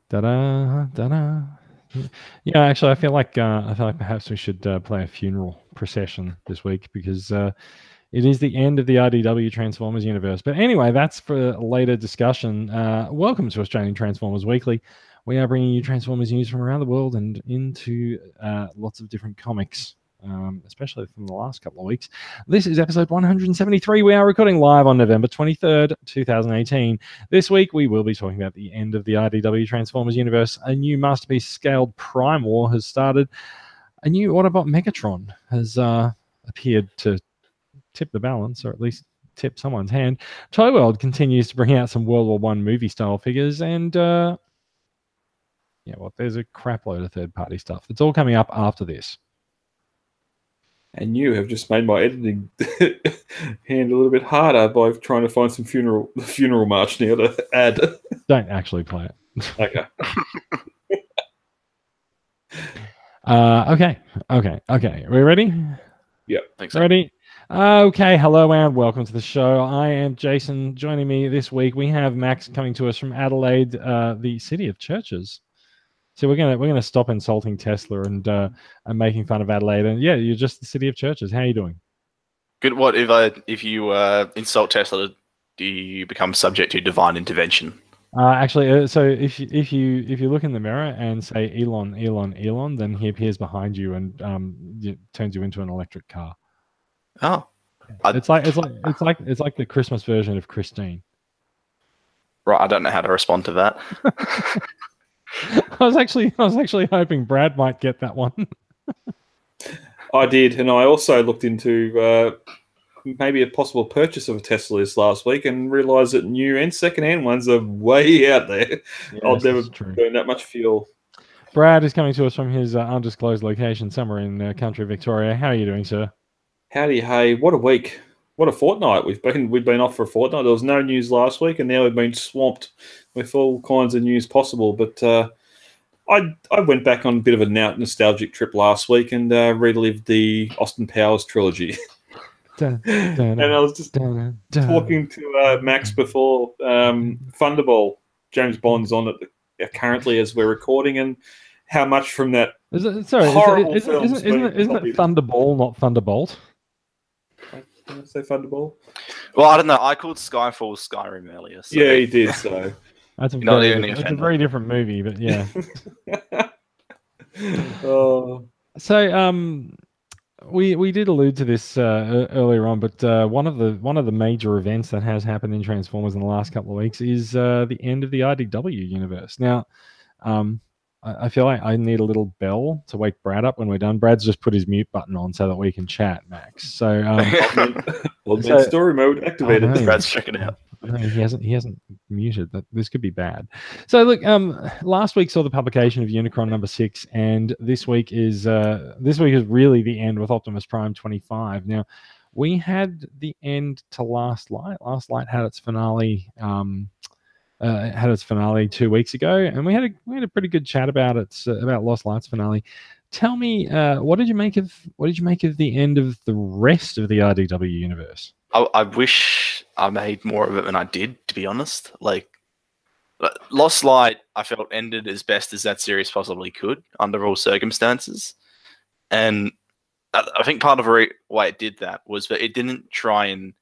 Da-da, da-da. Yeah, actually, I feel like perhaps we should play a funeral procession this week because it is the end of the IDW Transformers universe. But anyway, that's for a later discussion. Welcome to Australian Transformers Weekly. We are bringing you Transformers news from around the world and into lots of different comics, especially from the last couple of weeks. This is episode 173. We are recording live on November 23rd, 2018. This week, we will be talking about the end of the IDW Transformers universe. A new Masterpiece Scaled Prime War has started. A new Autobot Megatron has appeared to tip the balance, or at least tip someone's hand. Toyworld continues to bring out some World War One movie style figures, and there's a crap load of third party stuff. It's all coming up after this. And you have just made my editing hand a little bit harder by trying to find some funeral march now to add. Don't actually play it. Okay. Okay. Are we ready? Yeah, thanks. Ready? Okay, hello and welcome to the show. I am Jason. Joining me this week, we have Max coming to us from Adelaide, the city of churches. So we're gonna stop insulting Tesla and making fun of Adelaide. And yeah, you're just the city of churches. How are you doing? Good. What if you insult Tesla? Do you become subject to divine intervention? Actually, so if you look in the mirror and say Elon, then he appears behind you and turns you into an electric car. Oh, it's like the Christmas version of Christine. Right, I don't know how to respond to that. I was actually hoping Brad might get that one. I did, and I also looked into maybe a possible purchase of a Tesla this last week and realised that new and second-hand ones are way out there. Yes, I'll never burn that much fuel. Brad is coming to us from his undisclosed location somewhere in country Victoria. How are you doing, sir? Howdy, hey! What a week! What a fortnight! We've been off for a fortnight. There was no news last week, and now we've been swamped with all kinds of news possible. But I went back on a bit of a nostalgic trip last week and relived the Austin Powers trilogy. And I was just talking to Max before Thunderball. James Bond's on it currently as we're recording, and how much from that horrible film isn't it Thunderball, not Thunderbolt? Did I say Thunderball? Well, I don't know. I called Skyfall Skyrim earlier. So. Yeah, he did. So that's a very different movie, but yeah. So we did allude to this earlier on, but one of the major events that has happened in Transformers in the last couple of weeks is the end of the IDW universe. Now, I feel like I need a little bell to wake Brad up when we're done. Brad's just put his mute button on so that we can chat, Max. So, story mode activated. Brad's checking out. He hasn't muted. This could be bad. So look, last week saw the publication of Unicron number 6, and this week is really the end with Optimus Prime 25. Now, we had the end to Last Light. Last Light had its finale. Had its finale 2 weeks ago, and we had a pretty good chat about about Lost Light's finale. Tell me, what did you make of the end of the rest of the IDW universe? I wish I made more of it than I did, to be honest. Like, Lost Light, I felt ended as best as that series possibly could under all circumstances, and I think part of the way it did that was that it didn't try and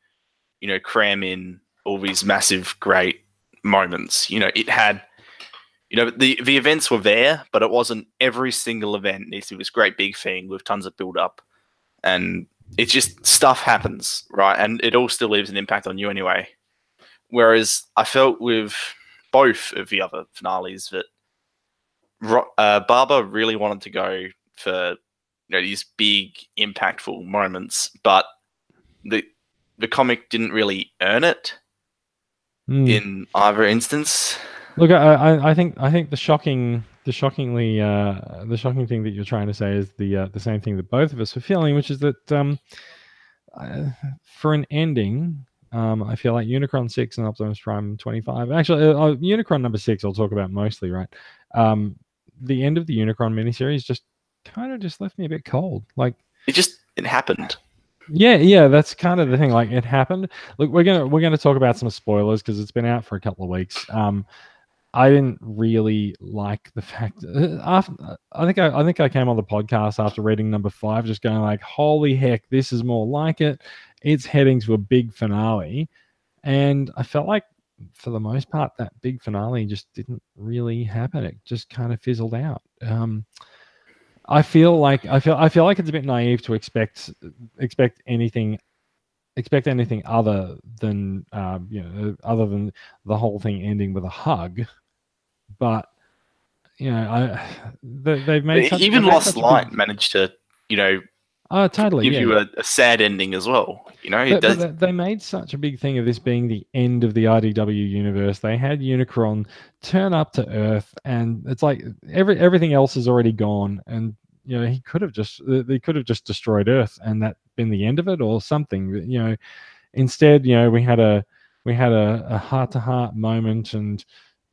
cram in all these massive great moments. It had the events were there, but it wasn't every single event needs to be this great big thing with tons of build up, and it's just stuff happens, right? And it all still leaves an impact on you anyway. Whereas I felt with both of the other finales that Barber really wanted to go for these big impactful moments, but the comic didn't really earn it. In either instance. Look, I think the shocking thing that you're trying to say is the same thing that both of us are feeling, which is that for an ending, I feel like Unicron 6 and Optimus Prime 25. Actually, Unicron number 6 I'll talk about mostly, right? The end of the Unicron miniseries just left me a bit cold. Like it happened. Yeah, that's kind of the thing. Like, it happened. Look, we're gonna talk about some spoilers because it's been out for a couple of weeks. I didn't really like the fact after I think I came on the podcast after reading number 5, just going like, holy heck, this is more like it. It's heading to a big finale, and I felt like for the most part that big finale just didn't really happen. It just kind of fizzled out. I feel like it's a bit naive to expect anything other than other than the whole thing ending with a hug. But they've made such, even Lost Light managed to totally give you a sad ending as well. But they made such a big thing of this being the end of the IDW universe. They had Unicron turn up to Earth, and it's like everything else is already gone. And they could have just destroyed Earth, and that been the end of it, or something. Instead, we had a heart-to-heart moment, and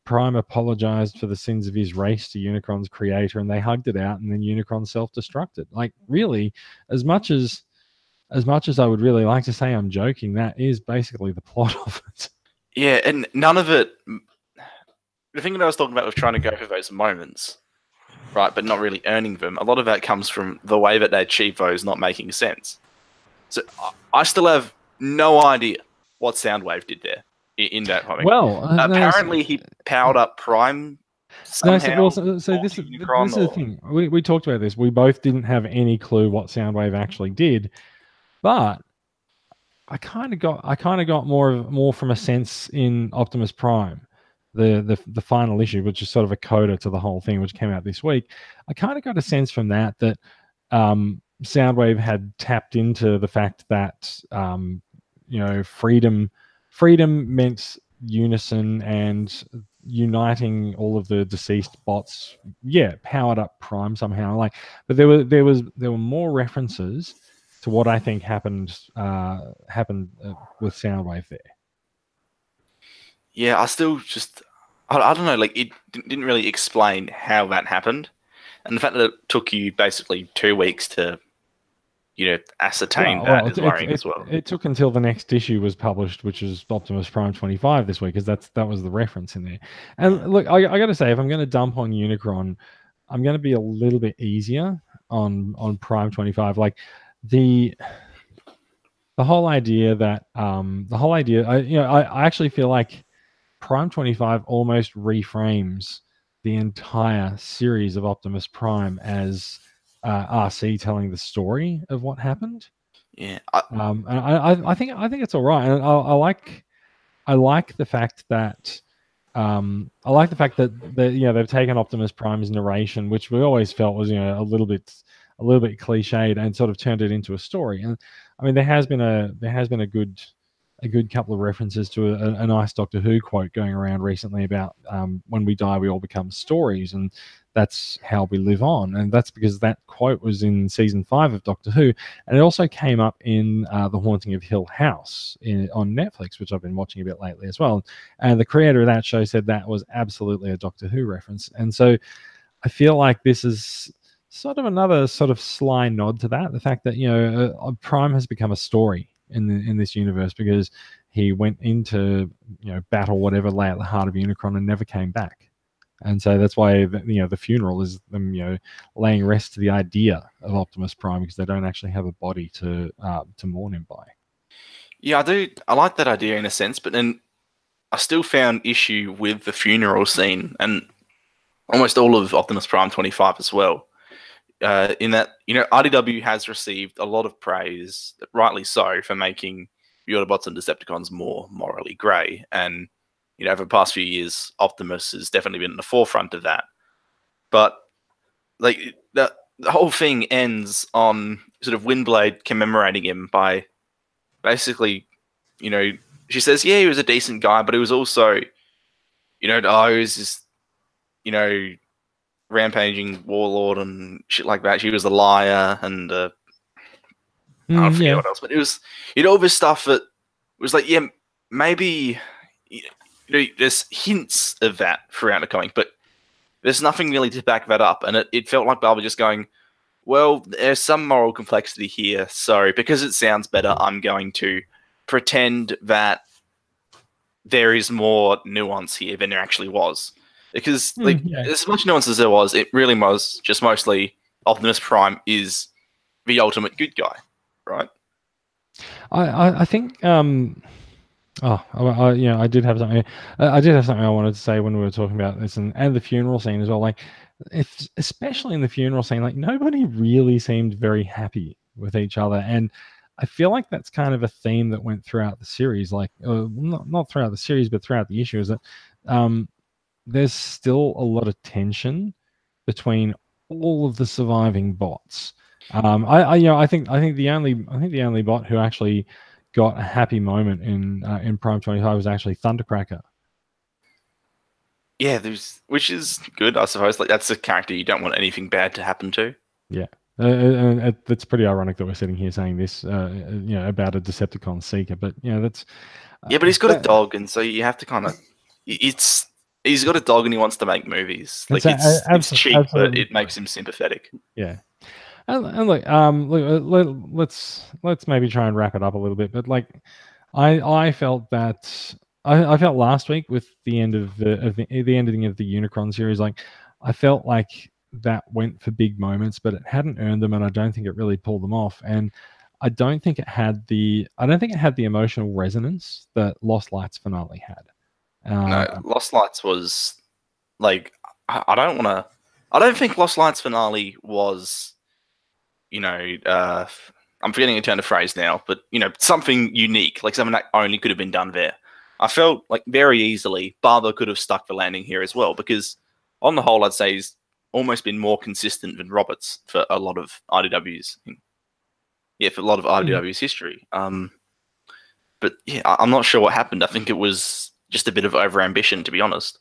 Prime apologized for the sins of his race to Unicron's creator, and they hugged it out, and then Unicron self-destructed. Like, really, as much as I would really like to say I'm joking, that is basically the plot of it. Yeah, and none of it. The thing that I was talking about was trying to go for those moments, right, but not really earning them. A lot of that comes from the way that they achieve those not making sense. So I still have no idea what Soundwave did there in that comic. Well, apparently he powered up Prime somehow. This is the thing. We talked about this. We both didn't have any clue what Soundwave actually did, but I kind of got more from a sense in Optimus Prime, the final issue, which is sort of a coda to the whole thing, which came out this week. I kind of got a sense from that Soundwave had tapped into the fact that freedom meant unison and uniting all of the deceased bots. Yeah, powered up Prime somehow. But there were more references to what I think happened with Soundwave there. Yeah, I still just I don't know. Like, it didn't really explain how that happened, and the fact that it took you basically 2 weeks to ascertain that is worrying as well. It took until the next issue was published, which is Optimus Prime 25 this week, because that was the reference in there. And look, I got to say, if I'm going to dump on Unicron, I'm going to be a little bit easier on Prime 25. Like the whole idea that I actually feel like Prime 25 almost reframes the entire series of Optimus Prime as RC telling the story of what happened. Yeah, and I think it's all right, and I like the fact that they've taken Optimus Prime's narration, which we always felt was a little bit cliched, and sort of turned it into a story. And I mean, there has been a good couple of references to a nice Doctor Who quote going around recently about when we die, we all become stories, and that's how we live on. And that's because that quote was in season 5 of Doctor Who, and it also came up in The Haunting of Hill House on Netflix, which I've been watching a bit lately as well. And the creator of that show said that was absolutely a Doctor Who reference. And so I feel like this is sort of another sort of sly nod to that, the fact that Prime has become a story in this universe, because he went into battle, whatever, lay at the heart of Unicron and never came back. And so that's why the funeral is them laying rest to the idea of Optimus Prime, because they don't actually have a body to mourn him by. Yeah, I do. I like that idea in a sense, but then I still found issue with the funeral scene and almost all of Optimus Prime 25 as well. In that, RDW has received a lot of praise, rightly so, for making the Autobots and Decepticons more morally grey. And, over the past few years, Optimus has definitely been in the forefront of that. But, like, the whole thing ends on sort of Windblade commemorating him by basically, she says, yeah, he was a decent guy, but he was also, he was just, rampaging warlord and shit like that. She was a liar, and I forget what else, but it was all this stuff that was like, yeah, maybe there's hints of that throughout the comic, but there's nothing really to back that up, and it felt like Barbara just going, well, there's some moral complexity here, so because it sounds better, I'm going to pretend that there is more nuance here than there actually was. Because like yeah. as much nuance as there was, it really was just mostly Optimus Prime is the ultimate good guy, right? I think I did have something. I did have something I wanted to say when we were talking about this, and the funeral scene as well. Like, especially in the funeral scene, like nobody really seemed very happy with each other, and I feel like that's kind of a theme that went throughout the series. Like, not throughout the series, but throughout the issue, is that there's still a lot of tension between all of the surviving bots. I think the only bot who actually got a happy moment in Prime 25 was actually Thundercracker. Yeah, which is good, I suppose. Like that's a character you don't want anything bad to happen to. Yeah. That's pretty ironic that we're sitting here saying this, about a Decepticon seeker, but that's yeah. But he's got a dog, and so you have to kind of. He's got a dog, and he wants to make movies. Like it's cheap, but it makes him sympathetic. Yeah. And look, let's maybe try and wrap it up a little bit. But like, I felt that I felt last week with the end of the ending of the Unicron series, like I felt like that went for big moments, but it hadn't earned them, and I don't think it really pulled them off. And I don't think it had the emotional resonance that Lost Lights finale had. No, Lost Lights was like I don't think Lost Lights finale was. I'm forgetting a turn of phrase now, but something unique, like something that only could have been done there. I felt like very easily Barber could have stuck the landing here as well, because on the whole, I'd say he's almost been more consistent than Roberts for a lot of IDW's. Yeah, for a lot of IDW's history. But yeah, I'm not sure what happened. I think it was just a bit of overambition, to be honest.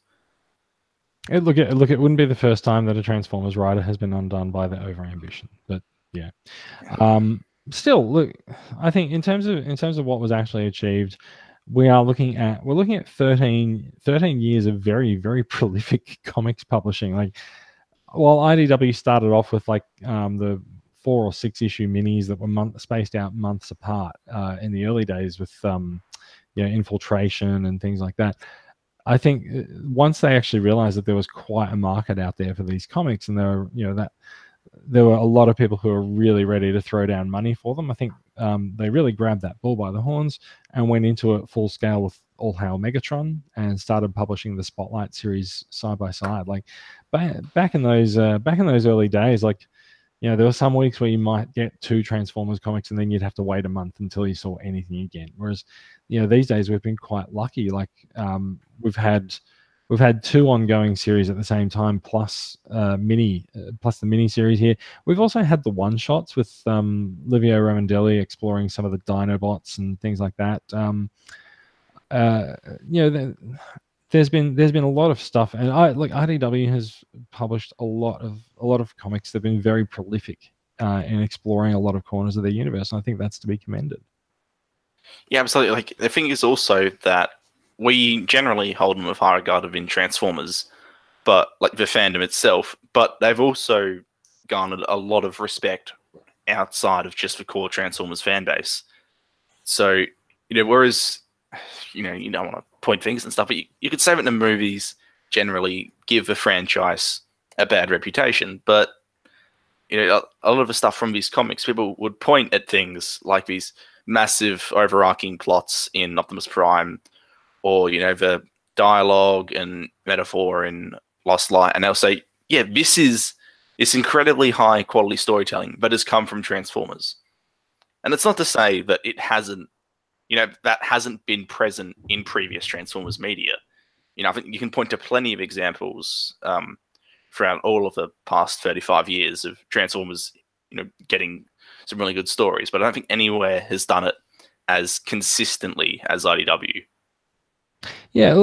Look, it wouldn't be the first time that a Transformers writer has been undone by the overambition, but yeah. Still, look, I think in terms of what was actually achieved, we're looking at 13 years of very, very prolific comics publishing. Like, while IDW started off with like the 4 or 6 issue minis that were spaced out months apart in the early days with Infiltration and things like that. I think once they actually realized that there was quite a market out there for these comics, and there were a lot of people who were really ready to throw down money for them, I think they really grabbed that bull by the horns and went into it full scale with All Hail Megatron and started publishing the Spotlight series side by side. Like back in those early days, like there were some weeks where you might get 2 Transformers comics and then you'd have to wait a month until you saw anything again. Whereas these days we've been quite lucky. Like we've had 2 ongoing series at the same time, plus the mini series here. We've also had the one shots with Livio Ramondelli exploring some of the Dinobots and things like that. There's been a lot of stuff, and IDW has published a lot of comics. They've been very prolific in exploring a lot of corners of their universe, and I think that's to be commended. Yeah, absolutely. Like the thing is also that we generally hold them with high regard in Transformers, but like the fandom itself. But they've also garnered a lot of respect outside of just the core Transformers fan base. So whereas you don't want to point fingers and stuff, but you could say that the movies generally give the franchise a bad reputation. But a lot of the stuff from these comics, people would point at things like these massive overarching plots in Optimus Prime, or the dialogue and metaphor in Lost Light, and they'll say, yeah, this incredibly high quality storytelling that has come from Transformers. And it's not to say that it hasn't that hasn't been present in previous Transformers media. I think you can point to plenty of examples throughout all of the past 35 years of Transformers, getting some really good stories, but I don't think anywhere has done it as consistently as IDW. Yeah,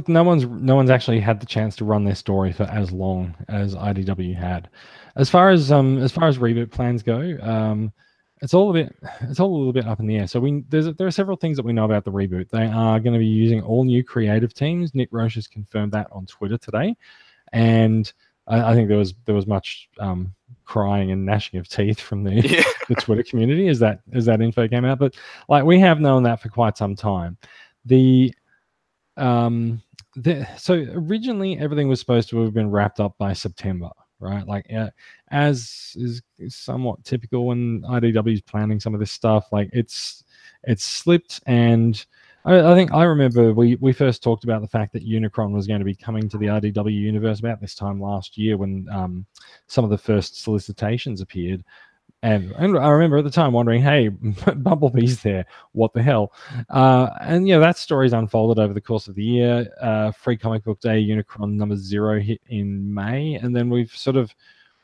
no one's actually had the chance to run their story for as long as IDW had. As far as reboot plans go, it's all a little bit up in the air. So there are several things that we know about the reboot. They are going to be using all new creative teams. Nick Roche has confirmed that on Twitter today, and I think there was much crying and gnashing of teeth from the Twitter community as that info came out. But like we have known that for quite some time. so originally everything was supposed to have been wrapped up by September, right? Like as is somewhat typical when IDW is planning some of this stuff. Like it's slipped, and I think I remember we first talked about the fact that Unicron was going to be coming to the IDW universe about this time last year when some of the first solicitations appeared. And I remember at the time wondering, hey, Bumblebee's there. What the hell? And that story's unfolded over the course of the year. Free Comic Book Day, Unicron number 0 hit in May. And then we've sort of,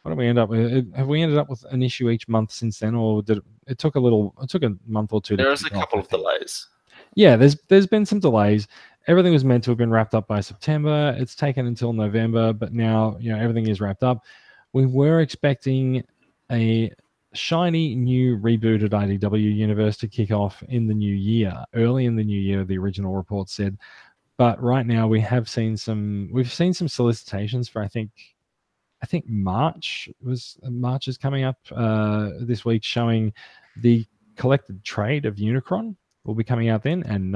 what did we end up with? Have we ended up with an issue each month since then? Or did it took a month or two to There was a couple of delays. Yeah, there's been some delays. Everything was meant to have been wrapped up by September. It's taken until November, but now, everything is wrapped up. We were expecting a shiny new rebooted IDW universe to kick off in the new year, early in the new year, the original report said. But right now we've seen some solicitations for I think March is coming up this week, showing the collected trade of Unicron will be coming out then, and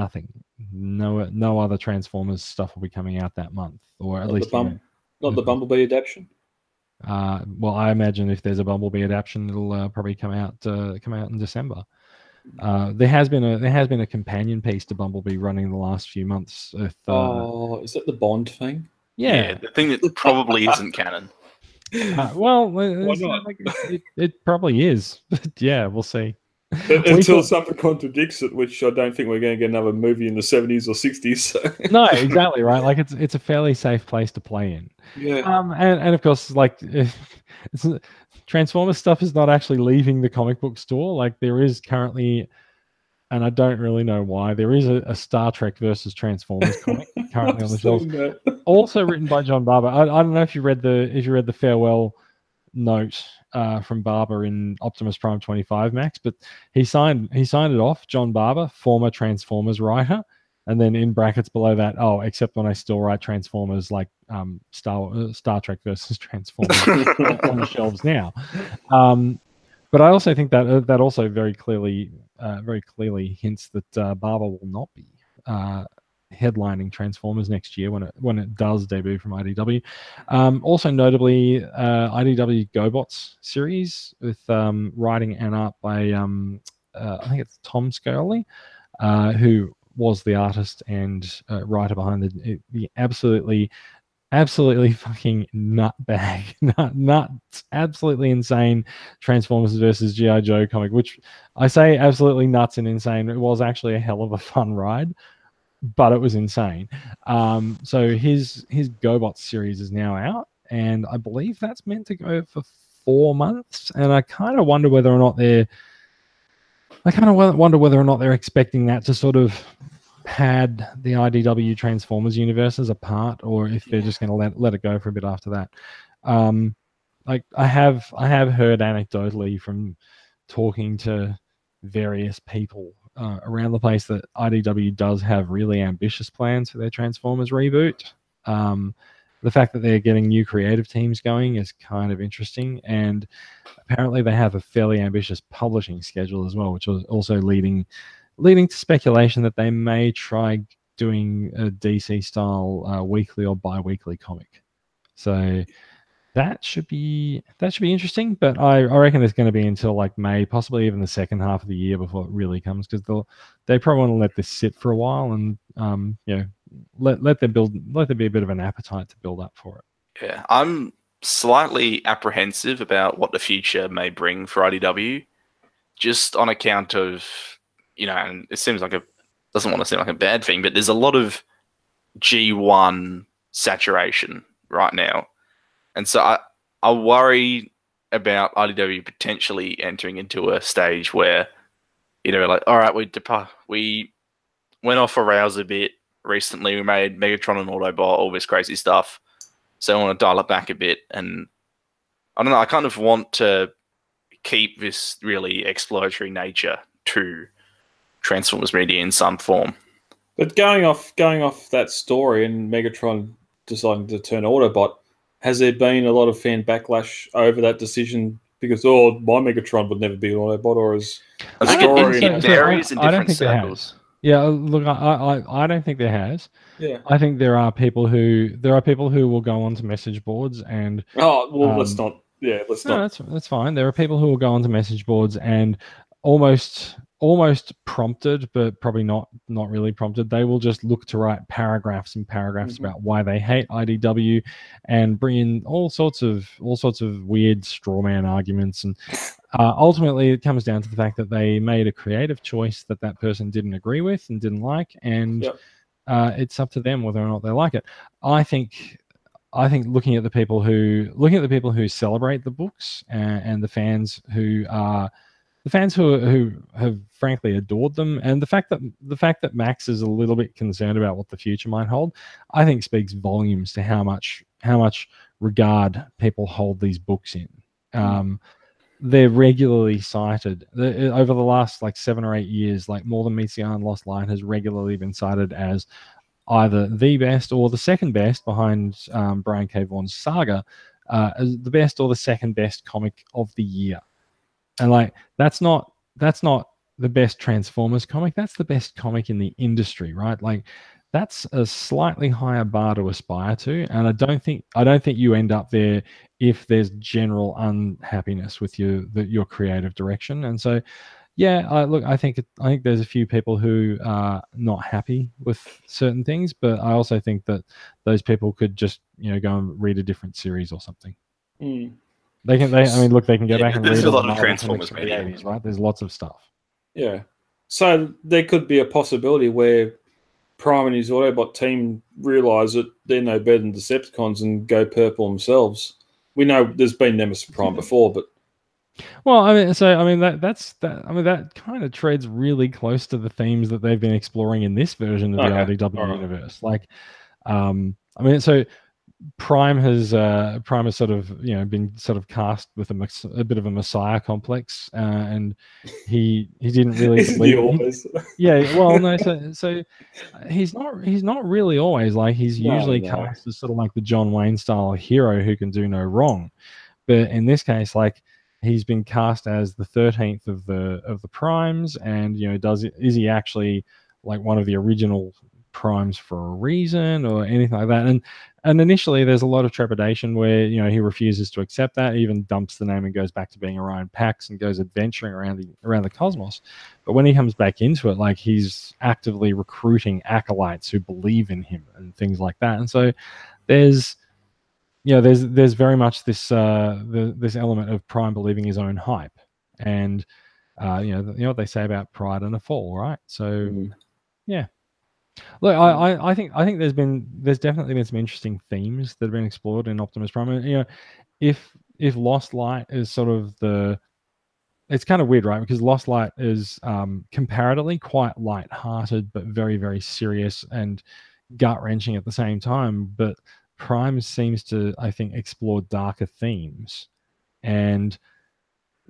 no other Transformers stuff will be coming out that month, or at least not the Bumblebee adaptation. Well, I imagine if there's a Bumblebee adaptation, it'll probably come out in December. There has been a companion piece to Bumblebee running the last few months. With, is that the Bond thing? Yeah, the thing that probably isn't canon. It probably is, but yeah, we'll see. Until something contradicts it, which I don't think we're going to get another movie in the 70s or 60s. So. No, exactly right. Like it's a fairly safe place to play in. Yeah. And of course, like Transformers stuff is not actually leaving the comic book store. Like there is currently, and I don't really know why, there is a Star Trek versus Transformers comic currently on the shelves. Also written by John Barber. I don't know if you read the farewell note from Barber in Optimus Prime 25, Max, but he signed it off, John Barber, former Transformers writer, and then in brackets below that, except when I still write Transformers, like Star Trek versus Transformers on the shelves now. But I also think that also very clearly hints that Barber will not be headlining Transformers next year when it does debut from IDW. Also notably, IDW GoBots series with writing and art by I think it's Tom Scully, who was the artist and writer behind the absolutely fucking nuts, absolutely insane Transformers versus G.I. Joe comic, which I say absolutely nuts and insane. It was actually a hell of a fun ride, but it was insane. So his GoBots series is now out, and I believe that's meant to go for 4 months. And I kind of wonder whether or not they're expecting that to sort of pad the IDW Transformers universes apart, or if they're just going to let it go for a bit after that. Like I have heard anecdotally from talking to various people around the place that IDW does have really ambitious plans for their Transformers reboot. The fact that they're getting new creative teams going is kind of interesting, and apparently they have a fairly ambitious publishing schedule as well, which was also leading to speculation that they may try doing a DC style weekly or bi-weekly comic. So that should be interesting, but I reckon it's going to be until like May, possibly even the second half of the year before it really comes, because they probably want to let this sit for a while and let there be a bit of an appetite to build up for it. Yeah, I'm slightly apprehensive about what the future may bring for IDW, just on account of, and it seems like doesn't want to seem like a bad thing, but there's a lot of G1 saturation right now. And so I worry about IDW potentially entering into a stage where, like, all right, we went off a rails a bit recently. We made Megatron and Autobot, all this crazy stuff. So I want to dial it back a bit. And I don't know, I kind of want to keep this really exploratory nature to Transformers media in some form. But going off that story and Megatron deciding to turn Autobot, has there been a lot of fan backlash over that decision? Because my Megatron would never be an Autobot, or is I think it varies in different circles. Yeah, look, I don't think there has. Yeah. I think there are people who will go onto message boards and Oh well, let's not. Yeah, let's no, not. that's fine. There are people who will go onto message boards and almost prompted, but probably not really prompted. They will just look to write paragraphs and paragraphs about why they hate IDW, and bring in all sorts of weird straw man arguments. And ultimately, it comes down to the fact that they made a creative choice that person didn't agree with and didn't like, and Yep. it's up to them whether or not they like it. I think looking at the people who celebrate the books, and the fans who have frankly adored them, and the fact that Max is a little bit concerned about what the future might hold, I think speaks volumes to how much regard people hold these books in. They're regularly cited over the last 7 or 8 years. Like More Than Meets the Eye and Lost Light has regularly been cited as either the best or the second best, behind Brian K. Vaughan's Saga, as the best or the second best comic of the year. And that's not the best Transformers comic. That's the best comic in the industry, right? That's a slightly higher bar to aspire to, and I don't think you end up there if there's general unhappiness with your creative direction. And so, yeah, I think there's a few people who are not happy with certain things, but I also think that those people could just go and read a different series or something. They can go back and read a lot the of Transformers from the 80s, right? There's lots of stuff. Yeah. So there could be a possibility where Prime and his Autobot team realise that they're no better than Decepticons and go purple themselves. We know there's been Nemesis Prime before, but well, that kind of treads really close to the themes that they've been exploring in this version of the IDW universe. So Prime has sort of been sort of cast with a bit of a messiah complex, and he didn't really believe. Yeah, well, no, so he's not really always he's usually cast as sort of like the John Wayne style hero who can do no wrong, but in this case, he's been cast as the 13th of the Primes, and is he actually one of the original Primes for a reason or anything like that? And initially there's a lot of trepidation where he refuses to accept that, even dumps the name and goes back to being Orion Pax and goes adventuring around the cosmos. But when he comes back into it, he's actively recruiting acolytes who believe in him and things like that. And so there's very much this this element of Prime believing his own hype, and you know what they say about pride and a fall, right? So yeah. Look, I think there's definitely been some interesting themes that have been explored in Optimus Prime. And, if Lost Light is sort of it's kind of weird, right? Because Lost Light is comparatively quite light-hearted, but very, very serious and gut-wrenching at the same time. But Prime seems to, I think, explore darker themes. And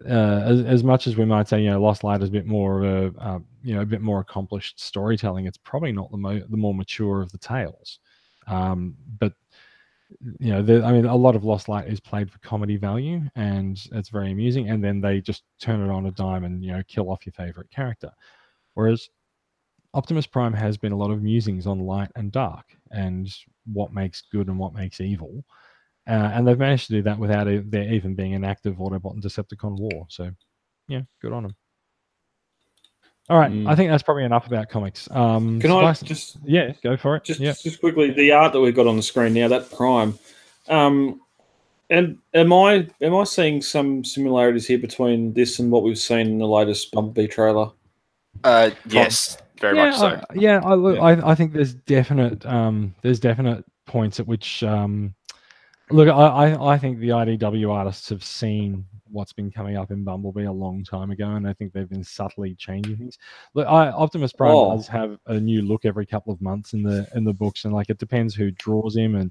as much as we might say, Lost Light is a bit more of a bit more accomplished storytelling, it's probably not the more mature of the tales. But a lot of Lost Light is played for comedy value, and it's very amusing. And then they just turn it on a dime and kill off your favorite character. Whereas Optimus Prime has been a lot of musings on light and dark, and what makes good and what makes evil. And they've managed to do that without there even being an active Autobot and Decepticon war. So, yeah, good on them. All right, I think that's probably enough about comics. Can I just... Yeah, go for it. Just quickly, the art that we've got on the screen now, that Prime. And am I seeing some similarities here between this and what we've seen in the latest Bumblebee trailer? Yes, very much so. I think there's definite points at which look, I think the IDW artists have seen what's been coming up in Bumblebee a long time ago, and I think they've been subtly changing things. Look, Optimus Prime does have a new look every couple of months in the books, and it depends who draws him and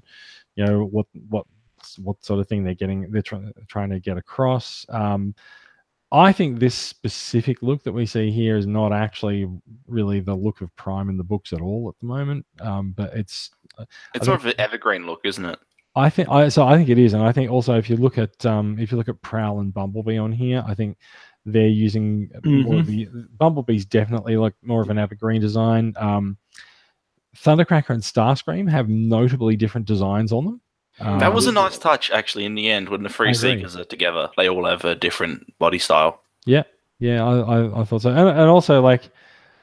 what sort of thing they're trying to get across. I think this specific look that we see here is not actually really the look of Prime in the books at all at the moment, but it's more of an evergreen look, isn't it? I think it is, and I think also if you look at Prowl and Bumblebee on here, I think they're using more of the Bumblebee's definitely like more of an evergreen design. Thundercracker and Starscream have notably different designs on them. That was a nice touch, actually, in the end when the three agree. Seekers are together. They all have a different body style. Yeah, I thought so, and also like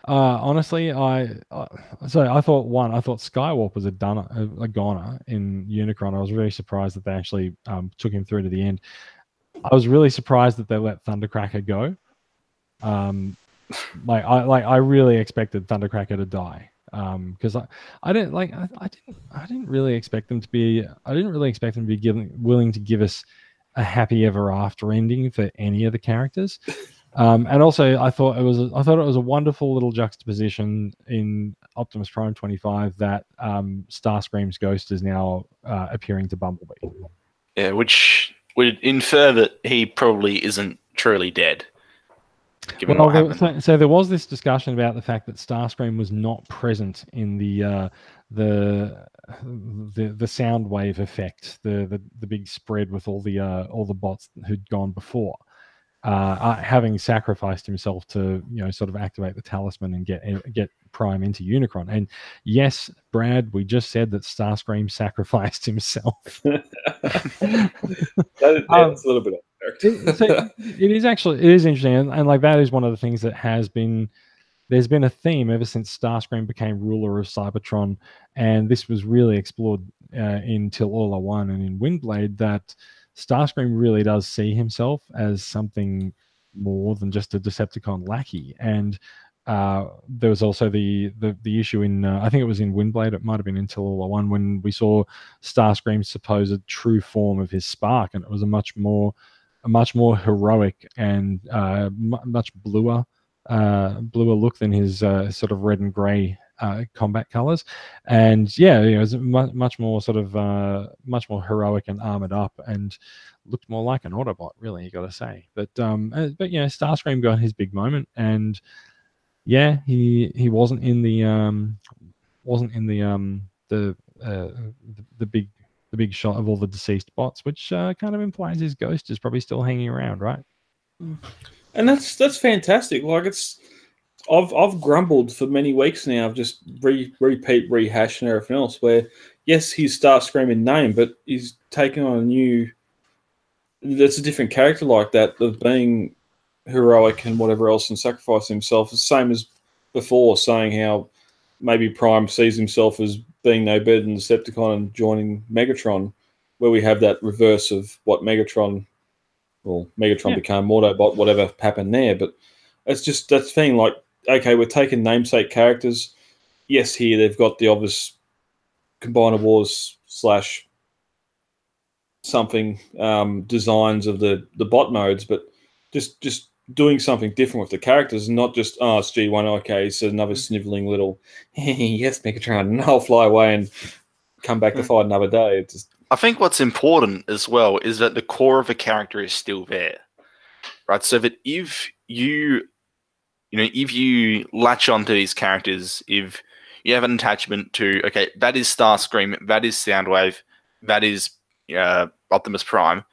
honestly, I thought Skywarp was a goner in Unicron. I was very surprised that they actually took him through to the end. I was really surprised that they let Thundercracker go. I really expected Thundercracker to die. Because I didn't really expect them to be willing to give us a happy ever after ending for any of the characters. And also I thought it was a wonderful little juxtaposition in Optimus Prime 25 that Starscream's ghost is now appearing to Bumblebee. Yeah, which would infer that he probably isn't truly dead. So there was this discussion about the fact that Starscream was not present in the sound wave effect, the big spread with all the bots who'd gone before, having sacrificed himself to sort of activate the talisman and get Prime into Unicron. And yes, Brad, we just said that Starscream sacrificed himself. That's a little bit. It is interesting, and like that is one of the things that there's been a theme ever since Starscream became ruler of Cybertron, and this was really explored in Till All Are One and in Windblade, that Starscream really does see himself as something more than just a Decepticon lackey. And there was also the issue in I think it was in Windblade, it might have been in Till All Are One, when we saw Starscream's supposed true form of his spark, and it was a much more heroic and much bluer look than his sort of red and grey combat colors. And it was much more sort of much more heroic and armored up, and looked more like an Autobot, really, you got to say. But Starscream got his big moment, and he wasn't in the big shot of all the deceased bots, which kind of implies his ghost is probably still hanging around, right? And that's fantastic. Like, I've grumbled for many weeks now of just rehashing everything else. Where yes, he's Starscream in name, but he's taken on that's a different character like that, of being heroic and whatever else and sacrificing himself. The same as before, saying how maybe Prime sees himself as being no better than Decepticon and joining Megatron, where we have that reverse of what Megatron became Autobot, whatever happened there. But it's just that thing, like, okay, we're taking namesake characters. Yes, here they've got the obvious Combiner Wars / something designs of the bot modes, but just doing something different with the characters, and not just, it's G1, okay, so another sniveling little, yes, Megatron, and I'll fly away and come back to fight another day. I think what's important as well is that the core of a character is still there, right? So that if you latch onto these characters, if you have an attachment to, okay, that is Starscream, that is Soundwave, that is Optimus Prime,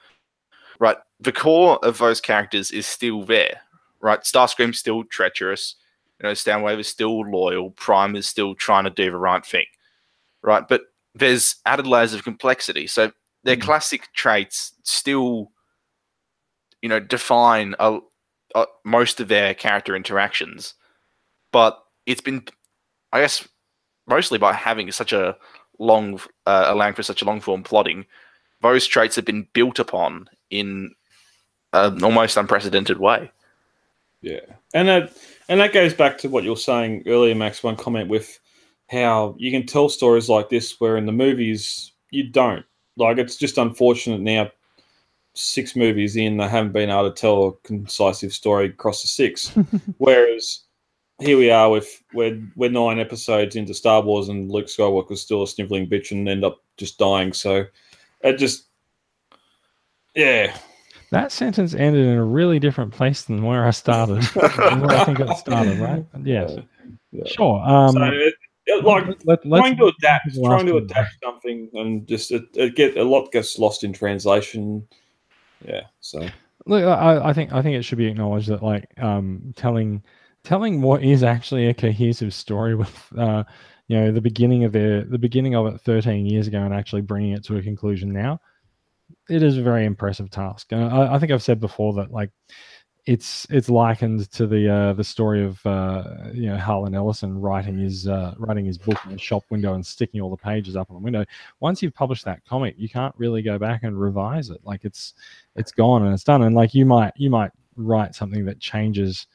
right? The core of those characters is still there, right? Starscream's still treacherous, Soundwave is still loyal, Prime is still trying to do the right thing, right? But there's added layers of complexity. So their classic traits still, define most of their character interactions. But it's been, I guess, mostly by having such a allowing for such a long form plotting, those traits have been built upon in an almost unprecedented way. Yeah, and that goes back to what you were saying earlier, Max. One comment with how you can tell stories like this, where in the movies you don't. Like, it's just unfortunate now, 6 movies in, they haven't been able to tell a concise story across the 6. Whereas here we are we're 9 episodes into Star Wars, and Luke Skywalker's still a sniveling bitch and end up just dying. So it just, That sentence ended in a really different place than where I started. Where I think it started, right? Yes. Yeah. Sure. Trying to adapt something, and just a lot gets lost in translation. Yeah. So Look, I think it should be acknowledged that like telling what is actually a cohesive story with the beginning of it 13 years ago and actually bringing it to a conclusion now, it is a very impressive task. And I think I've said before that like it's likened to the story of Harlan Ellison writing his book in the shop window and sticking all the pages up on the window. Once you've published that comic, you can't really go back and revise it. Like it's gone and it's done. And like you might write something that changes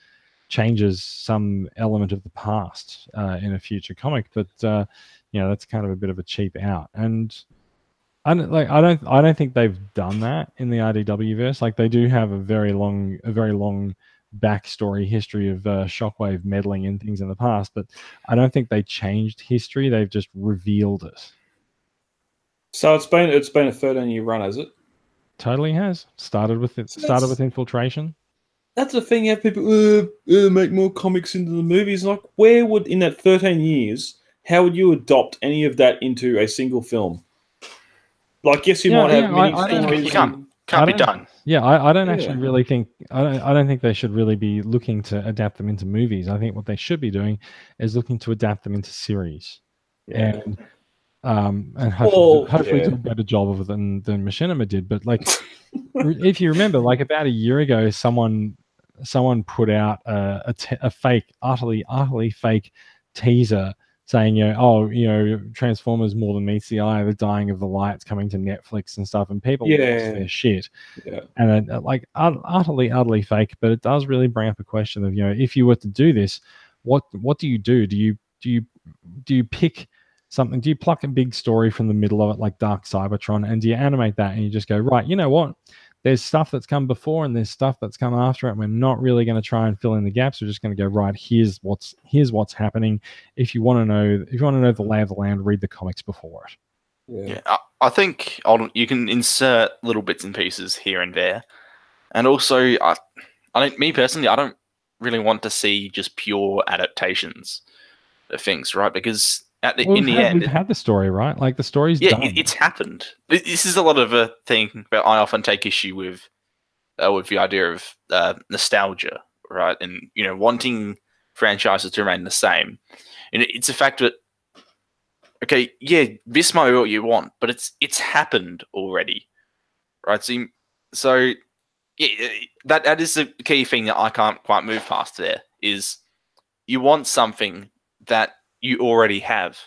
some element of the past in a future comic, but that's kind of a bit of a cheap out. And I don't think they've done that in the RDW verse. Like they do have a very long backstory history of Shockwave meddling in things in the past, but I don't think they changed history. They've just revealed it. So it's been a 13-year run, has it? Totally has. Started with Infiltration. That's the thing. You have people make more comics into the movies. Like, where would in that 13 years, how would you adopt any of that into a single film? Like, yes, you might have mini stories. You can't be done. Yeah, I don't actually really think I don't think they should really be looking to adapt them into movies. I think what they should be doing is looking to adapt them into series, and hopefully do a better job of it than Machinima did. But like, if you remember, like about a year ago, someone put out a fake, utterly fake teaser saying, Transformers More Than Meets the Eye, the dying of the light's coming to Netflix and stuff, and people lost their shit. Yeah. And utterly fake, but it does really bring up a question of, if you were to do this, what do you do? Do you pick something? Do you pluck a big story from the middle of it, like Dark Cybertron, and do you animate that and you just go, right, you know what? There's stuff that's come before and there's stuff that's come after it. And we're not really going to try and fill in the gaps. We're just going to go, right, here's what's happening. If you want to know the lay of the land, read the comics before it. Yeah, I think you can insert little bits and pieces here and there. And also, I think me personally, I don't really want to see just pure adaptations of things, right? Because in the end, we've had the story, right? Like the story's done. It's happened. This is a lot of a thing that I often take issue with the idea of nostalgia, right? And wanting franchises to remain the same. And it's a fact that this might be what you want, but it's happened already, right? So that is the key thing that I can't quite move past. There is you want something that you already have.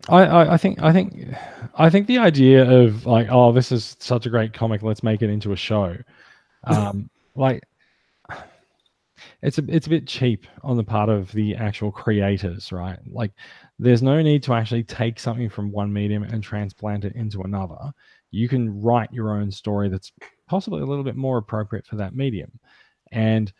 I think the idea of like, oh, this is such a great comic, let's make it into a show, like it's a bit cheap on the part of the actual creators, right? Like, there's no need to actually take something from one medium and transplant it into another. You can write your own story that's possibly a little bit more appropriate for that medium, and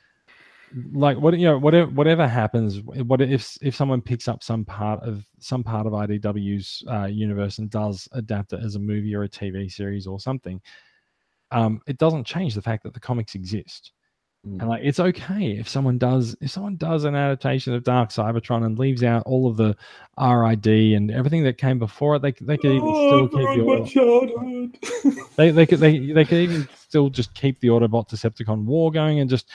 like whatever happens, what if someone picks up some part of IDW's universe and does adapt it as a movie or a TV series or something, it doesn't change the fact that the comics exist. And like, it's okay if someone does an adaptation of Dark Cybertron and leaves out all of the RID and everything that came before it. They could even still keep they could even still just keep the Autobot Decepticon war going and just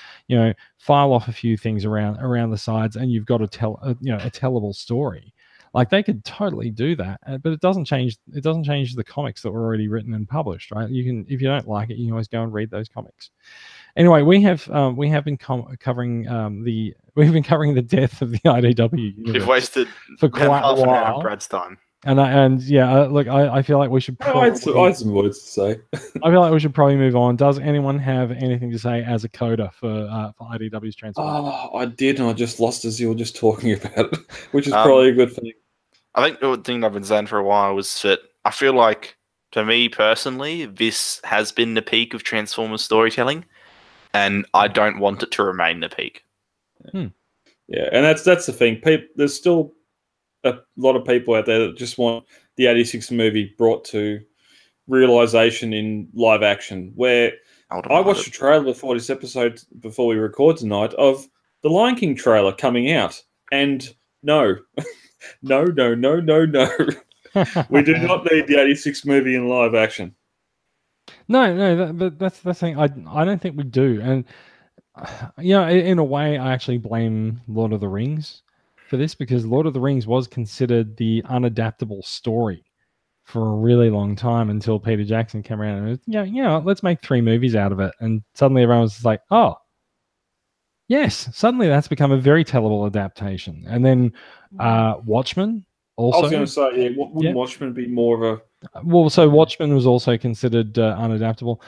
file off a few things around the sides, and you've got a tellable story. Like, they could totally do that, but it doesn't change the comics that were already written and published, right? You can, if you don't like it, you can always go and read those comics. Anyway, we have been covering the death of the IDW universe. We've wasted for quite a while. Brad's time. Look, I feel like we should I had some words to say. I feel like we should probably move on. Does anyone have anything to say as a coder for IDW's Transformers? Oh, I did, and I just lost as you were just talking about it, which is probably a good thing. I think the thing I've been saying for a while was that I feel like, for me personally, this has been the peak of Transformers storytelling, and I don't want it to remain the peak. Yeah, and that's the thing. There's still a lot of people out there that just want the 86 movie brought to realization in live action, where I watched a trailer before this episode, before we record tonight, of the Lion King trailer coming out, and no. No. We do not need the 86 movie in live action. No, but that's the thing. I don't think we do, and in a way, I actually blame Lord of the Rings for this because Lord of the Rings was considered the unadaptable story for a really long time until Peter Jackson came around and was, let's make 3 movies out of it, and suddenly everyone was like, oh, yes, suddenly that's become a very tellable adaptation, and then Watchmen I was going also. to say, wouldn't Watchmen be more of a... Well, so Watchmen was also considered unadaptable.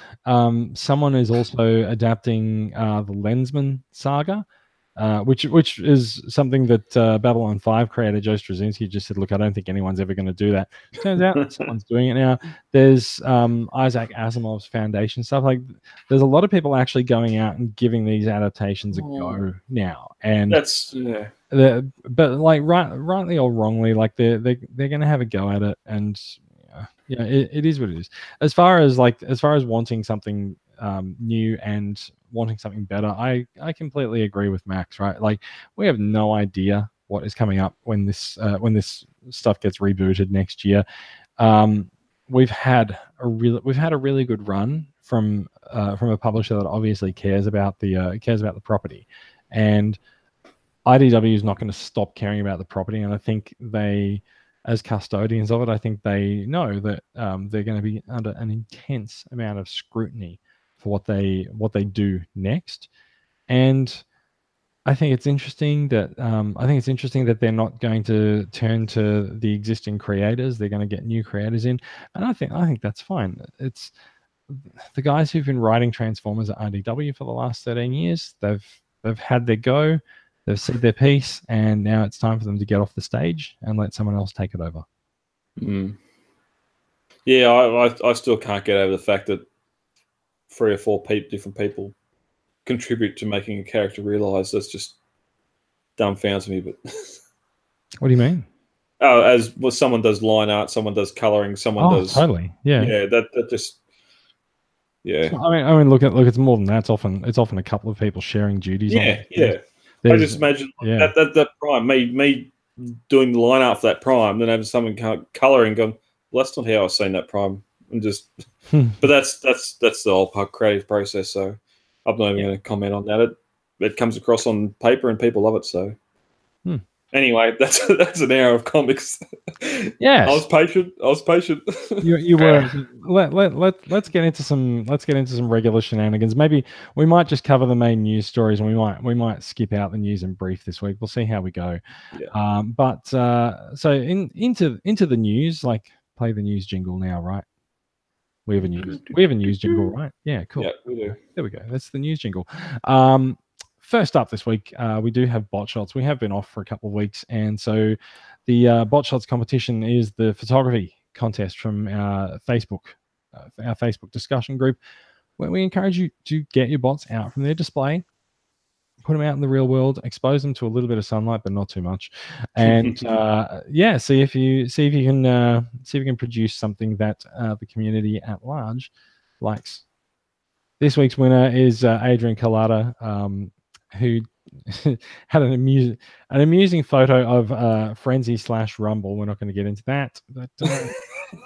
Someone is also adapting the Lensman saga, which is something that Babylon 5 creator Joe Straczynski just said, look, I don't think anyone's ever going to do that. Turns out someone's doing it now. There's Isaac Asimov's Foundation stuff. Like, there's a lot of people actually going out and giving these adaptations a go now. And that's, yeah. But like rightly or wrongly, like they're going to have a go at it, and it is what it is. As far as wanting something new and wanting something better, I completely agree with Max. Right, like we have no idea what is coming up when this stuff gets rebooted next year. We've had a really good run from a publisher that obviously cares about the property, and IDW is not going to stop caring about the property, and I think they, as custodians of it, I think they know that they're going to be under an intense amount of scrutiny for what they do next. And I think it's interesting that they're not going to turn to the existing creators. They're going to get new creators in, and I think that's fine. It's the guys who've been writing Transformers at IDW for the last 13 years. They've had their go. They've said their piece, and now it's time for them to get off the stage and let someone else take it over. Yeah, I still can't get over the fact that 3 or 4 different people contribute to making a character realize. That's just dumbfounds me. But what do you mean? Oh, someone does line art, someone does coloring, someone does totally, yeah. That just, yeah. I mean, look, it's more than that. It's often a couple of people sharing duties. Yeah. I just imagine that Prime, me doing the line art for that Prime, then having someone colouring, going, well, that's not how I was saying that Prime, and just. But that's the whole creative process. So I'm not even going to comment on that. It comes across on paper, and people love it. So anyway, that's an hour of comics. Yeah, I was patient. You were. Let's get into some regular shenanigans. Maybe we might just cover the main news stories, and we might skip out the news and brief this week. We'll see how we go. Yeah. So into the news, like play the news jingle now, right? We have a news jingle, right? Yeah, cool. Yeah, we do. There we go. That's the news jingle. First up this week, we do have bot shots. We have been off for a couple of weeks, and so the bot shots competition is the photography contest from our Facebook discussion group, where we encourage you to get your bots out from their display, put them out in the real world, expose them to a little bit of sunlight, but not too much, and see if you can produce something that the community at large likes. This week's winner is Adrian Collada, who had an amusing photo of Frenzy / Rumble. We're not going to get into that, but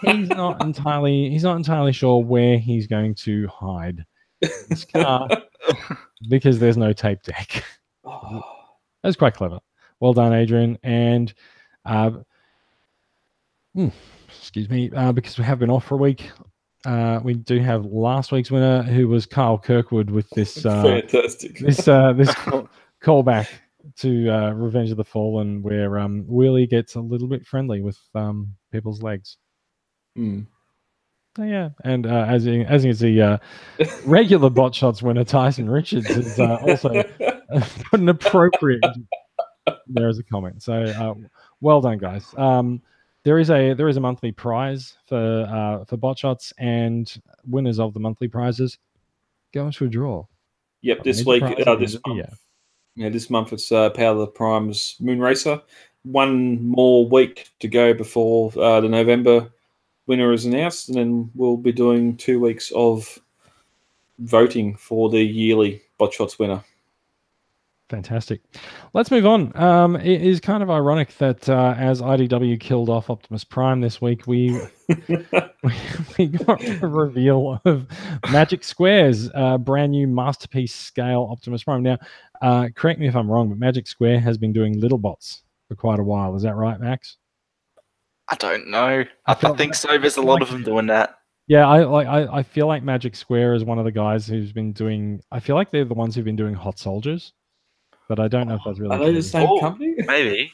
he's not entirely sure where he's going to hide this car because there's no tape deck. That's quite clever. Well done, Adrian. And excuse me, because we have been off for a week. We do have last week's winner, who was Kyle Kirkwood, with this fantastic this callback to Revenge of the Fallen, where Wheelie gets a little bit friendly with people's legs. So, yeah, and as you can see, regular bot shots winner Tyson Richards has also put an appropriate there as a comment. So well done, guys. There is a monthly prize for bot shots, and winners of the monthly prizes go into a draw. Yep, this week, this month it's Power of the Prime's Moon Racer. One more week to go before the November winner is announced, and then we'll be doing 2 weeks of voting for the yearly bot shots winner. Fantastic. Let's move on. It is kind of ironic that as IDW killed off Optimus Prime this week, we got a reveal of Magic Square's brand new masterpiece scale Optimus Prime. Now, correct me if I'm wrong, but Magic Square has been doing little bots for quite a while. Is that right, Max? I don't know. I think so. There's a lot of them doing that. Yeah, I feel like Magic Square is one of the guys who's been doing. I feel like they're the ones who've been doing Hot Soldiers, but I don't know if that's really. Are they the same company? Maybe.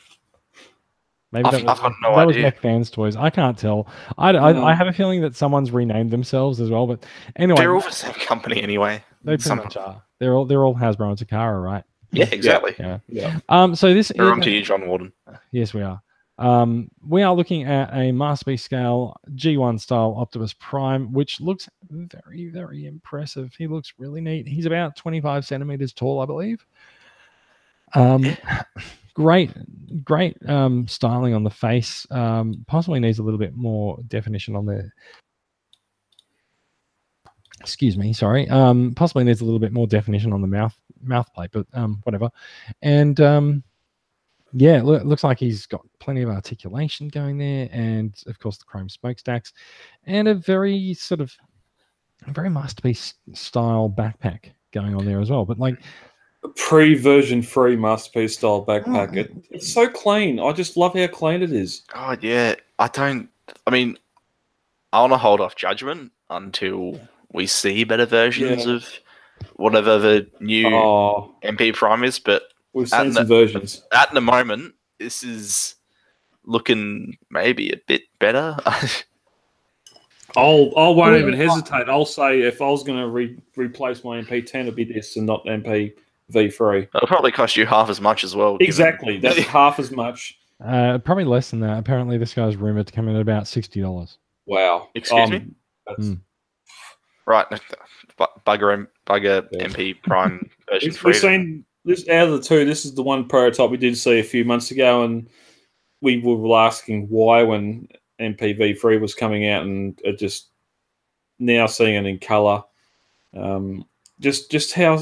Maybe I've got no that idea. was McFans Toys. I can't tell. I have a feeling that someone's renamed themselves as well. But anyway, they're all the same company anyway. They pretty much are. They're all Hasbro and Takara, right? Yeah, exactly. Yeah. So this we're on to you, John Warden. Yes, we are. We are looking at a masterpiece scale G1 style Optimus Prime, which looks very, very impressive. He looks really neat. He's about 25 centimeters tall, I believe. Great styling on the face. Possibly needs a little bit more definition on the. Excuse me, sorry. Possibly needs a little bit more definition on the mouth plate, but whatever. And yeah, looks like he's got plenty of articulation going there, and of course the chrome smokestacks, and a very masterpiece style backpack going on there as well. But like pre-version 3 masterpiece style backpack, it's so clean. I just love how clean it is. God, yeah. I want to hold off judgment until we see better versions of whatever the new MP Prime is, but we've seen some versions. At the moment, this is looking maybe a bit better. I won't even hesitate. I'll say if I was going to replace my MP10, it'd be this and not MP V3. It'll probably cost you half as much as well. Exactly. That's half as much. Probably less than that. Apparently, this guy's rumored to come in at about $60. Wow. Excuse me? Right. Bugger MP Prime version 3. We've seen this out of the two. This is the one prototype we did see a few months ago, and we were asking why when MP V3 was coming out, and just now seeing it in color. Just how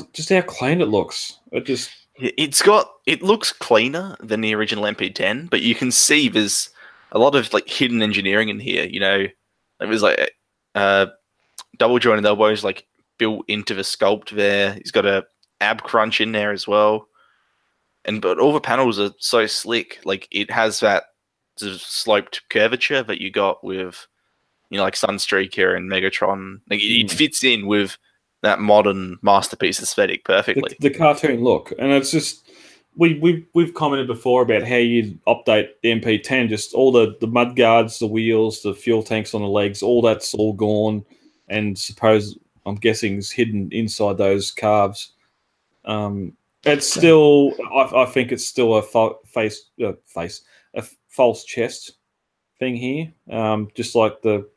clean it looks. It looks cleaner than the original MP10, but you can see there's a lot of like hidden engineering in here. You know, it was like double jointed elbows like built into the sculpt there. He's got a ab crunch in there as well, but all the panels are so slick. Like it has that sort of sloped curvature that you got with, you know, like Sunstreaker and Megatron. Like it fits in with that modern masterpiece aesthetic perfectly. The cartoon look, and it's just we've commented before about how you update the MP10. Just all the mud guards, the wheels, the fuel tanks on the legs, all that's all gone, and I'm guessing is hidden inside those calves. It's still, I think it's still a false chest thing here. Just like the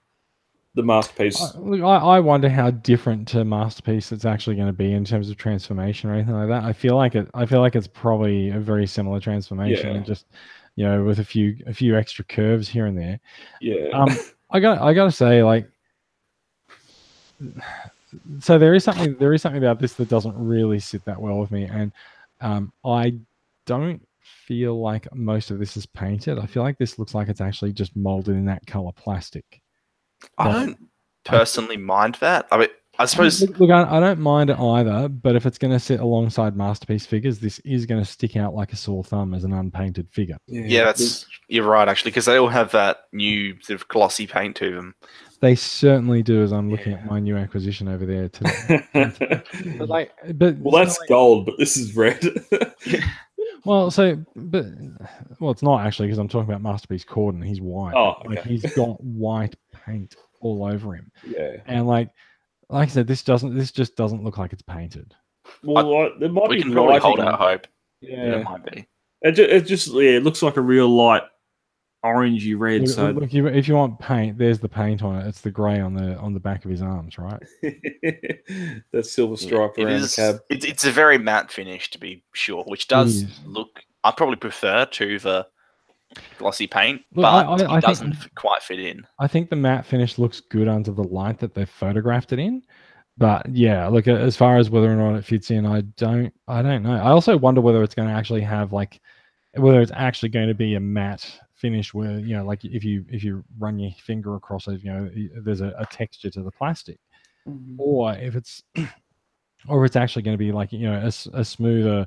masterpiece. I wonder how different to masterpiece it's actually going to be in terms of transformation or anything like that. I feel like it's probably a very similar transformation, just, you know, with a few extra curves here and there. Yeah. I gotta say, like, so there is something about this that doesn't really sit that well with me, and I don't feel like most of this is painted. I feel like this looks like it's actually just molded in that color plastic. I don't personally mind that. I mean, I suppose. Look, I don't mind it either, but if it's going to sit alongside masterpiece figures, this is going to stick out like a sore thumb as an unpainted figure. Yeah, you're right, actually, because they all have that new sort of glossy paint to them. They certainly do, as I'm looking at my new acquisition over there today. But that's gold, but this is red. Well, it's not actually, because I'm talking about Masterpiece Corden. He's white. Oh, okay. Like he's got white paint all over him. Yeah. And like I said, this just doesn't look like it's painted. Well, there might be. We can probably hold out hope. Yeah, it might be. It looks like a real light orangey red. Look, if you want paint, there's the paint on it. It's the grey on the back of his arms, right? That silver stripe around the cab. It's a very matte finish, to be sure, which does look. I probably prefer to the glossy paint, but it doesn't quite fit in. I think the matte finish looks good under the light that they've photographed it in. But yeah, look, as far as whether or not it fits in, I don't know. I also wonder whether it's going to actually have like, whether it's actually going to be a matte finish where, you know, like if you run your finger across it, you know, there's a texture to the plastic, or if it's or if it's actually going to be like, you know, a smoother,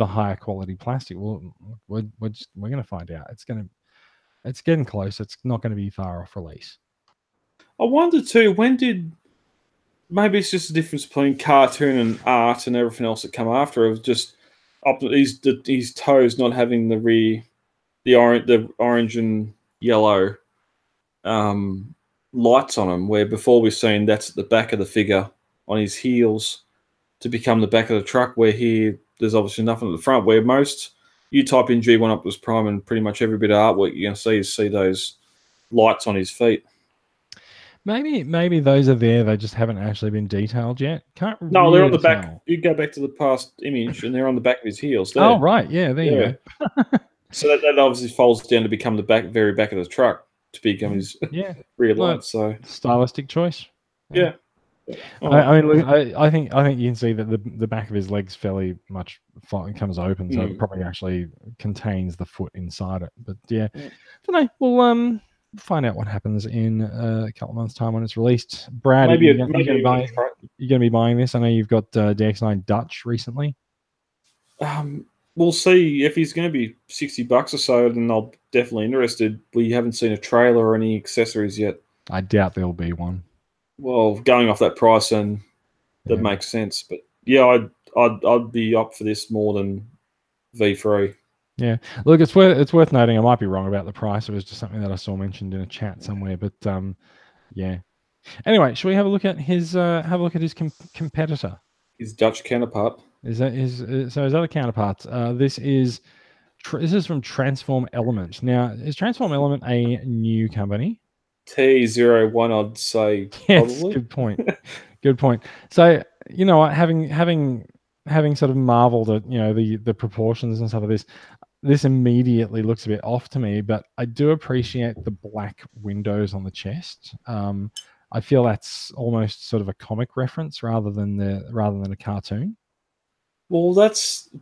higher quality plastic. Well, we're going to find out. It's getting close. It's not going to be far off release. I wonder too, maybe it's just the difference between cartoon and art and everything else that come after. Of just his toes not having the orange and yellow lights on them, where before we've seen that's at the back of the figure on his heels to become the back of the truck, where here there's obviously nothing at the front, where most you type in G1 Optimus Prime and pretty much every bit of artwork you're going to see those lights on his feet. Maybe those are there. They just haven't actually been detailed yet. Can't No, really they're on the back. tell. You go back to the past image, and they're on the back of his heels. There. Oh, right. Yeah, there you go. So that obviously folds down to become the very back of the truck to become his rear light. So stylistic choice. Yeah. I mean, look, I think you can see that the back of his legs fairly much comes open, so it probably actually contains the foot inside it. But yeah, I don't know. We'll find out what happens in a couple of months' time when it's released. Brad, are you going to be buying this? I know you've got DX9 Dutch recently. We'll see if he's going to be $60 or so. Then I'll definitely interested. We haven't seen a trailer or any accessories yet. I doubt there'll be one. Well, going off that price, and that makes sense. But yeah, I'd be up for this more than V3. Yeah, look, it's worth noting. I might be wrong about the price. It was just something that I saw mentioned in a chat somewhere. But yeah. Anyway, shall we have a look at his competitor? His Dutch counterpart. Is his other counterpart? This is from Transform Element. Now, is Transform Element a new company? T01, I'd say. Yes, probably. good point. Good point. So, you know, having sort of marveled at, you know, the proportions and stuff of this immediately looks a bit off to me, but I do appreciate the black windows on the chest. I feel that's almost sort of a comic reference rather than a cartoon. Well,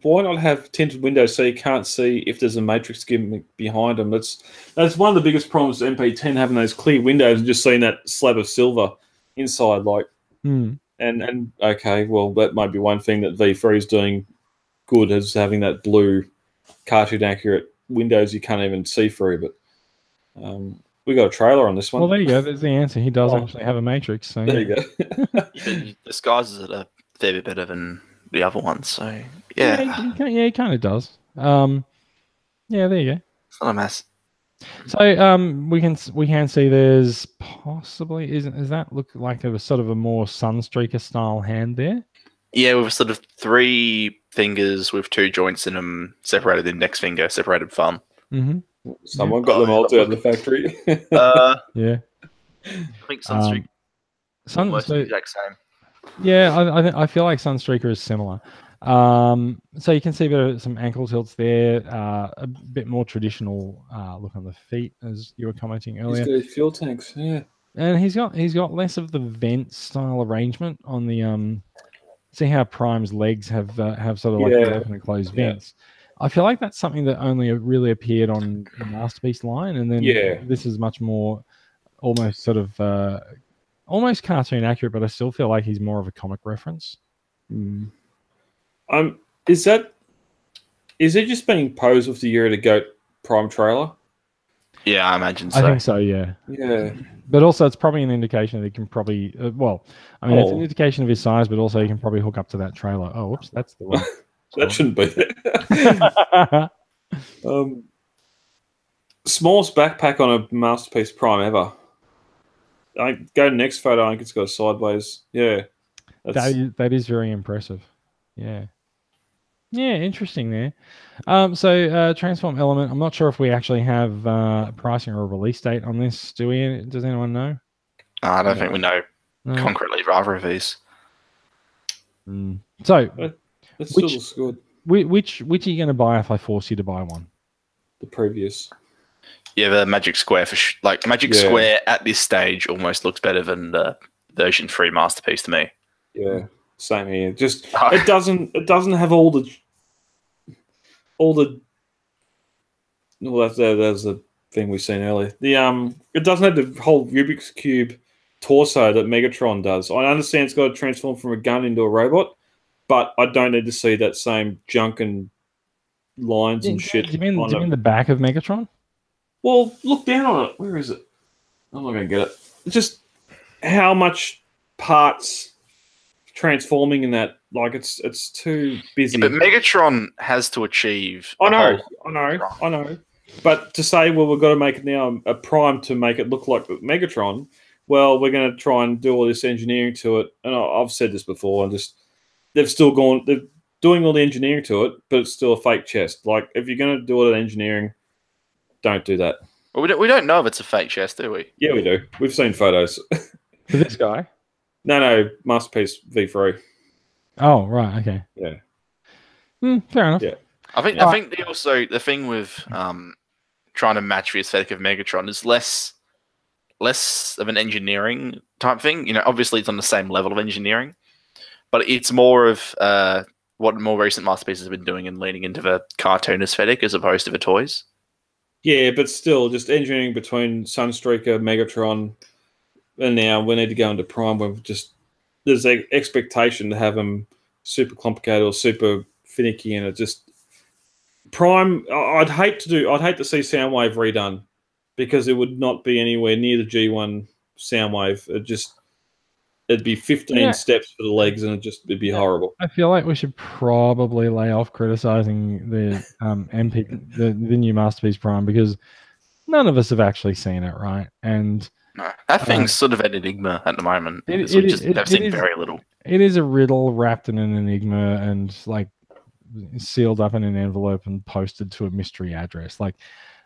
why not have tinted windows so you can't see if there's a matrix gimmick behind them? That's one of the biggest problems with MP10, having those clear windows and just seeing that slab of silver inside, like. And okay, well, that might be one thing that V3 is doing good, is having that blue cartoon accurate windows you can't even see through. But we got a trailer on this one. Well, there you go. There's the answer. He does actually have a matrix. So there you go. He disguises it a fair bit better than the other ones. So yeah, he kind of does. Yeah, there you go. It's not a mess. So we can see there's possibly does that look like a sort of a more Sunstreaker style hand there? Yeah, with sort of 3 fingers with 2 joints in them, separated index finger, separated thumb. Someone got them all out of the factory. Yeah, I think Sunstreaker almost the exact same. Yeah, I feel like Sunstreaker is similar. So you can see some ankle tilts there, a bit more traditional look on the feet, as you were commenting earlier. He's got his fuel tanks, yeah. And he's got less of the vent style arrangement on the see how Prime's legs have sort of like open and closed vents. I feel like that's something that only really appeared on the Masterpiece line, and then this is much more almost sort of almost cartoon accurate, but I still feel like he's more of a comic reference. Is it just being posed with the Year of the Goat Prime trailer? Yeah, I imagine so. I think so, yeah. Yeah. But also it's probably an indication that he can probably it's an indication of his size, but also he can probably hook up to that trailer. Oh, whoops, that's the one. That shouldn't be there. Smallest backpack on a Masterpiece Prime ever. Go to the next photo. I think it's got a sideways. Yeah, that is very impressive. Yeah, interesting there. So Transform Element. I'm not sure if we actually have pricing or a release date on this. Do we? Does anyone know? I don't think we know concretely for either of these. So, that still looks good. Which are you going to buy if I force you to buy one? The previous. Yeah, the Magic Square Magic Square at this stage almost looks better than the version 3 Masterpiece to me. Yeah, same here. Just it doesn't have all the well, that's the thing we've seen earlier. It doesn't have the whole Rubik's Cube torso that Megatron does. I understand it's got to transform from a gun into a robot, but I don't need to see that same junk and lines and shit. Do you mean the back of Megatron? Well, look down on it. Where is it? I'm not going to get it. It's just how much parts transforming in that. Like, it's too busy. Yeah, but Megatron has to achieve. I know. But to say, well, we've got to make it now a Prime to make it look like Megatron, well, we're going to try and do all this engineering to it. And I've said this before, and they're doing all the engineering to it, but it's still a fake chest. Like, if you're going to do all the engineering, don't do that. Well, we don't know if it's a fake chest, do we? Yeah, we do. We've seen photos. For this guy? No, Masterpiece V3. Oh, right, okay. Yeah. Fair enough. Yeah. I think the thing with trying to match the aesthetic of Megatron is less of an engineering type thing. You know, obviously it's on the same level of engineering, but it's more of what more recent Masterpieces have been doing and leaning into the cartoon aesthetic as opposed to the toys. Yeah, but still, just engineering between Sunstreaker, Megatron, and now we need to go into Prime. There's an expectation to have them super complicated or super finicky, and it just Prime. I'd hate to see Soundwave redone because it would not be anywhere near the G1 Soundwave. It'd be 15 steps for the legs, and it'd be horrible. I feel like we should probably lay off criticizing the MP, the new Masterpiece Prime, because none of us have actually seen it, right? And no, that thing's sort of an enigma at the moment. We just have seen very little. It is a riddle wrapped in an enigma and like sealed up in an envelope and posted to a mystery address. Like,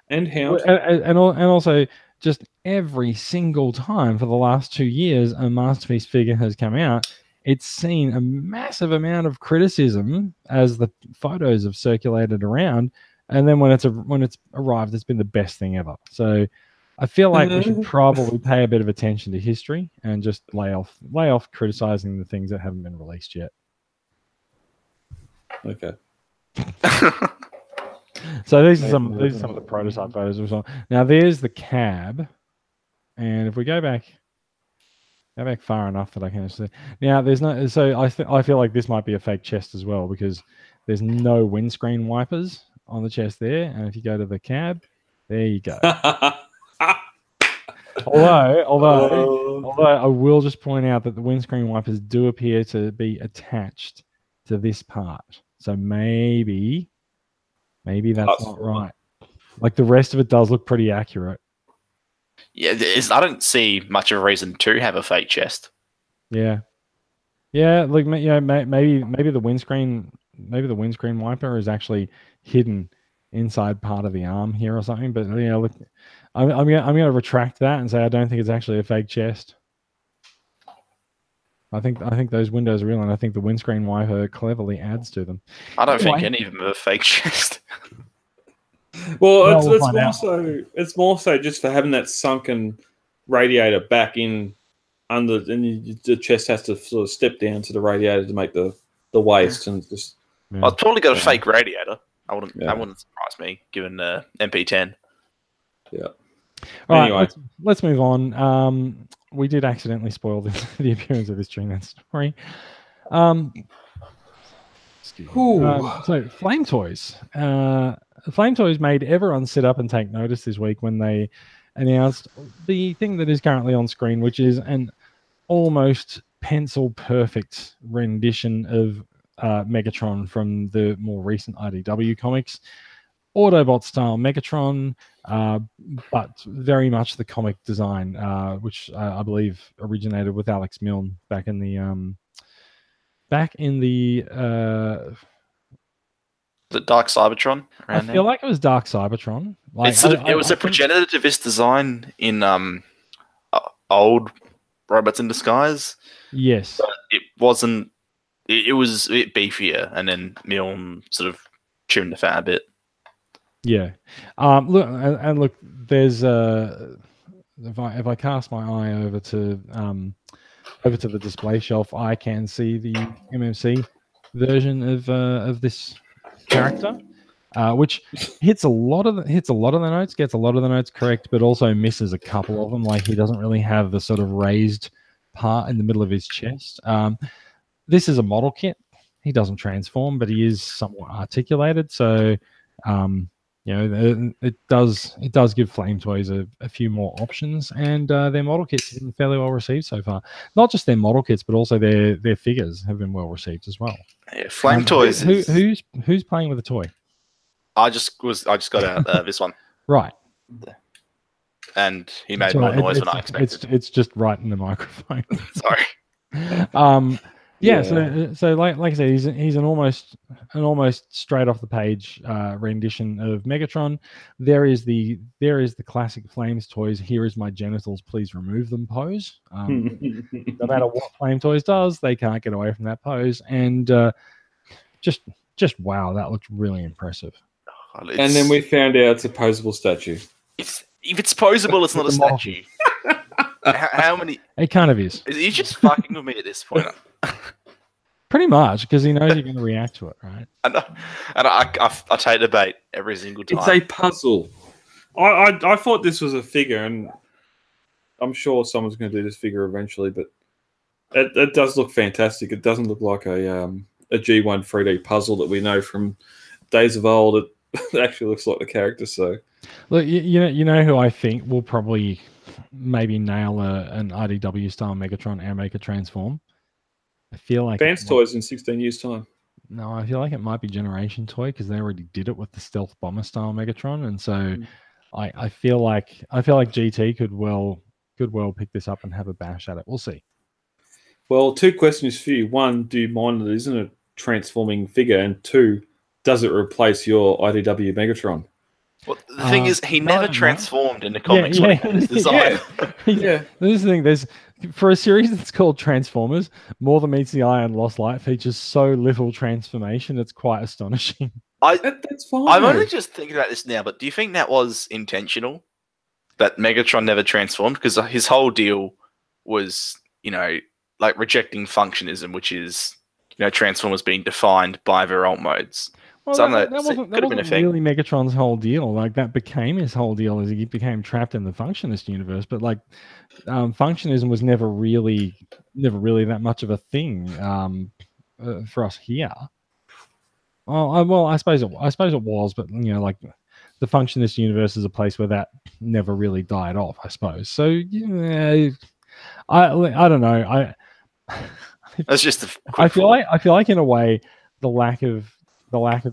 and how and also just every single time for the last 2 years a Masterpiece figure has come out, it's seen a massive amount of criticism as the photos have circulated around, and then when it's arrived, it's been the best thing ever. So I feel like we should probably pay a bit of attention to history and just lay off criticizing the things that haven't been released yet. Okay. So these are some of the prototype photos as well. Now there's the cab, and if we go back far enough that I can see. Now there's no. So I feel like this might be a fake chest as well, because there's no windscreen wipers on the chest there. And if you go to the cab, there you go. Although I will just point out that the windscreen wipers do appear to be attached to this part. So maybe that's not right. Like the rest of it does look pretty accurate. Yeah, I don't see much of a reason to have a fake chest. Yeah. Like, you know, maybe the windscreen wiper is actually hidden inside part of the arm here or something. But you know, look, I'm gonna retract that and say I don't think it's actually a fake chest. I think those windows are real, and I think the windscreen wiper cleverly adds to them. I don't think any of them are a fake chest. Well, it's more so just for having that sunken radiator back in under, and the chest has to sort of step down to the radiator to make the waist, and just. Yeah. I've probably got a fake radiator. That wouldn't surprise me, given MP10. Yeah. All anyway, right, let's move on. We did accidentally spoil the appearance of this G-Man story. So Flame Toys. Flame Toys made everyone sit up and take notice this week when they announced the thing that is currently on screen, which is an almost pencil-perfect rendition of Megatron from the more recent IDW comics. Autobot-style Megatron, but very much the comic design, which I believe originated with Alex Milne back in the The Dark Cybertron. I feel like it was Dark Cybertron. Like, it was a progenitor to this design in old Robots in Disguise. Yes, but it wasn't. It was a bit beefier, and then Milne sort of trimmed the fat a bit. Yeah. Look. There's if I cast my eye over to over to the display shelf, I can see the MMC version of this character, which hits a lot of the notes, gets a lot of the notes correct, but also misses a couple of them. Like he doesn't really have the sort of raised part in the middle of his chest. This is a model kit. He doesn't transform, but he is somewhat articulated. So, it does give Flame Toys a few more options, and their model kits have been fairly well received so far. Not just their model kits, but also their figures have been well received as well. Yeah, Flame Toys. Who's playing with a toy? I just got out this one. Right. And he made more noise than I expected. It's just right in the microphone. Sorry. So like I said, he's an almost straight off the page rendition of Megatron. There is the classic Flames Toys. Here is my genitals, please remove them pose. No matter what Flame Toys does, they can't get away from that pose. And just wow, that looks really impressive. And then we found out it's a posable statue. If it's posable, it's not a statue. How many? It kind of is. Is he just fucking with me at this point? Pretty much, because he knows you're going to react to it, right? I take the bait every single time. It's a puzzle. I thought this was a figure, and I'm sure someone's going to do this figure eventually, but it does look fantastic. It doesn't look like a G1 3D puzzle that we know from days of old. It actually looks like the character. So, look, you know who I think will probably maybe nail an IDW style Megatron and make a transform. I feel like Vance Toys in 16 years' time. No, I feel like it might be Generation Toy because they already did it with the Stealth Bomber style Megatron, and so I feel like GT could well pick this up and have a bash at it. We'll see. Well, 2 questions for you. 1, do you mind that it isn't a transforming figure? And 2, does it replace your IDW Megatron? Well, the thing is, he never transformed in the comics when he had his design. Yeah. This is the thing. For a series that's called Transformers, More Than Meets the Eye and Lost Light features so little transformation, it's quite astonishing. That's fine. I'm only just thinking about this now, but do you think that was intentional? That Megatron never transformed? Because his whole deal was, like rejecting functionism, which is, Transformers being defined by their alt modes. Well, So that wasn't really Megatron's whole deal. Like that became his whole deal as he became trapped in the Functionist universe. But like, Functionism was never really that much of a thing for us here. Well, I suppose it was, but like the Functionist universe is a place where that never really died off, I suppose. So I don't know. That's just I feel like in a way the lack of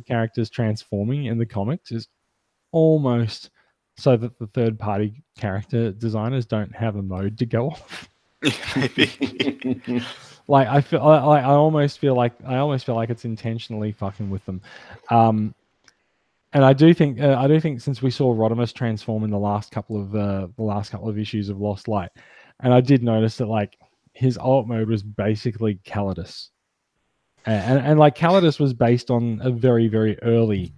characters transforming in the comics is almost so that the third-party character designers don't have a mode to go off. Like I almost feel like it's intentionally fucking with them. And I do think since we saw Rodimus transform in the last couple of issues of Lost Light, and I did notice that like his alt mode was basically Calidus. And like Calidus was based on a very, very early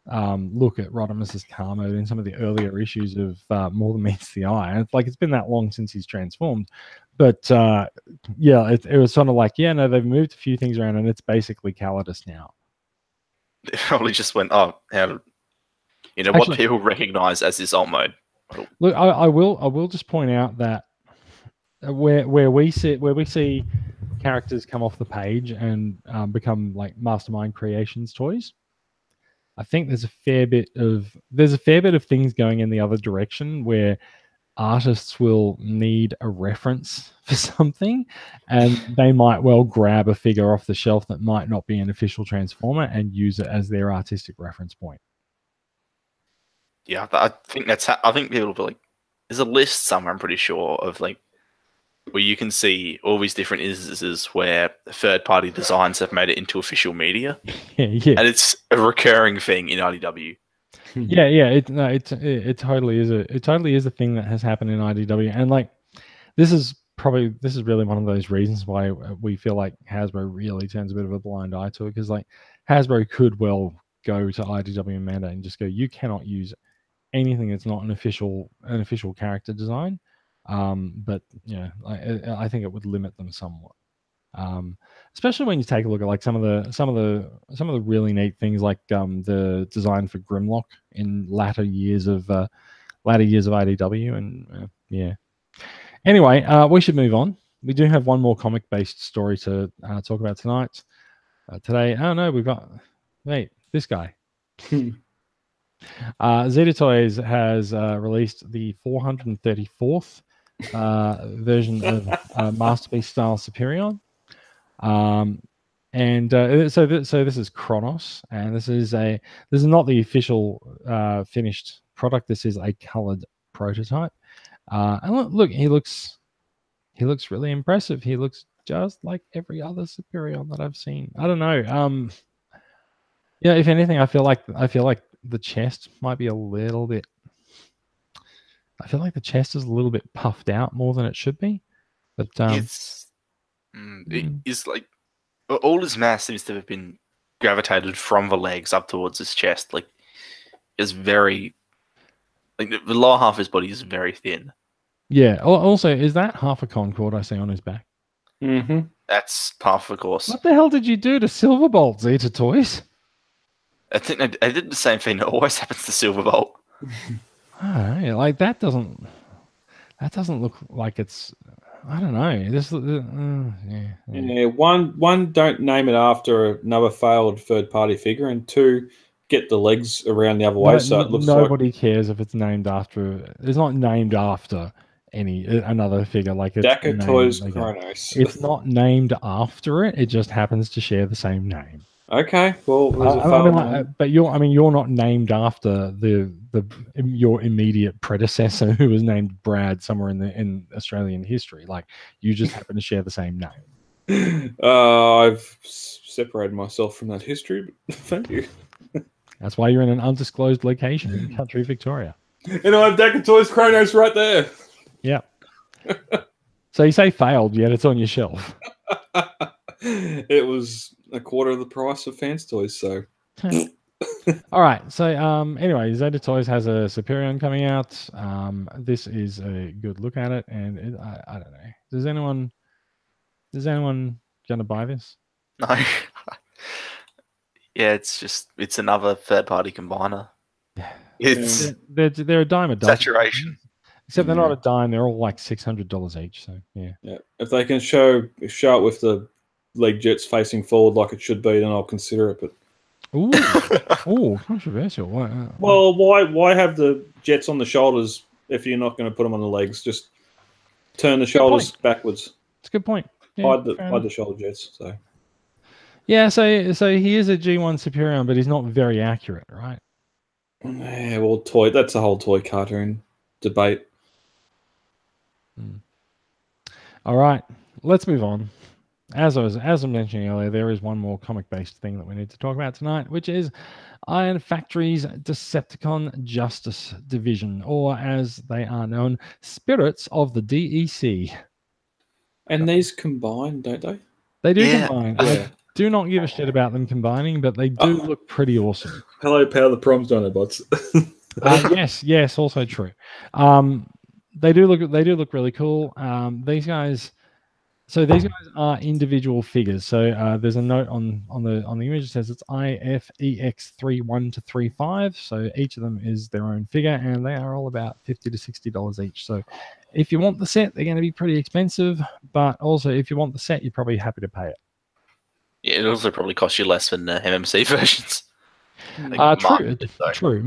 look at Rodimus's car mode in some of the earlier issues of More Than Meets the Eye. And it's been that long since he's transformed. But it was sort of like, they've moved a few things around and it's basically Calidus now. They probably just went, what people recognize as his alt mode. Look, I will just point out that where we see characters come off the page and become like Mastermind Creations toys, I think there's a fair bit of things going in the other direction where artists will need a reference for something and they might well grab a figure off the shelf that might not be an official Transformer and use it as their artistic reference point. Yeah, I think people will be like, there's a list somewhere, I'm pretty sure, of like where you can see all these different instances where third-party designs have made it into official media. Yeah. And it's a recurring thing in IDW. Yeah. It totally is a thing that has happened in IDW, and like this is really one of those reasons why we feel like Hasbro really turns a bit of a blind eye to it, because like Hasbro could well go to IDW and mandate and just go, you cannot use anything that's not an official character design. But yeah, I think it would limit them somewhat. Especially when you take a look at like some of the really neat things, like the design for Grimlock in latter years of IDW, and yeah. Anyway, we should move on. We do have one more comic-based story to talk about tonight. Today, oh no, we've got this guy. Zeta Toys has released the 434th version of Masterpiece style Superion. So this is Kronos, and this is not the official finished product. This is a colored prototype. And look, he looks really impressive. He looks just like every other Superion that I've seen. I don't know. Yeah, if anything, I feel like the chest might be a little bit. I feel like the chest is a little bit puffed out more than it should be. But it's like all his mass seems to have been gravitated from the legs up towards his chest. Like, it's very, like, the lower half of his body is very thin. Yeah. Also, is that half a Concord I see on his back? Mm-hmm. That's half, of course. What the hell did you do to Silverbolt, Zeta Toys? I think I did the same thing that always happens to Silverbolt. Oh, yeah, like that doesn't look like it's. I don't know. This, Yeah. One, don't name it after another failed third-party figure, and two, get the legs around the other way so it looks nobody cares if it's named after. It's not named after another figure. Like it's Dakar Toys Kronos. It's not named after it. It just happens to share the same name. Okay, well, there's but you're not named after your immediate predecessor who was named Brad somewhere in Australian history. Like, you just happen to share the same name. I've separated myself from that history. But thank you. That's why you're in an undisclosed location in country Victoria. And I have Dakar Toys Kronos right there. Yeah. So you say failed, yet it's on your shelf. It was a quarter of the price of Fans Toys, so. All right. So anyway, Zeta Toys has a Superion coming out. This is a good look at it, and I don't know. Is anyone going to buy this? No. Yeah, it's another third-party combiner. It's they're a dime a dozen. Saturation. Except they're not a dime. They're all like $600 each. So yeah. If they can show it with the leg jets facing forward like it should be, then I'll consider it. But controversial. Well, why have the jets on the shoulders if you're not going to put them on the legs? Just turn the shoulders backwards. It's a good point. Yeah, hide the shoulder jets. So yeah, so he is a G1 Superion, but he's not very accurate, right? Yeah, well, that's a whole toy cartoon debate. All right, let's move on. As I mentioned earlier, there is one more comic-based thing that we need to talk about tonight, which is Iron Factory's Decepticon Justice Division, or as they are known, Spirits of the DEC. And these combine, don't they? They do combine. Yeah. I do not give a shit about them combining, but they do look pretty awesome. Hello, Power the Proms Dinobots. Yes, also true. They do look really cool. These guys are individual figures. So there's a note on the image that says it's IFEX31 to 35. So each of them is their own figure, and they are all about $50 to $60 each. So if you want the set, they're going to be pretty expensive. But also, if you want the set, you're probably happy to pay it. Yeah, it also probably costs you less than the MMC versions. True.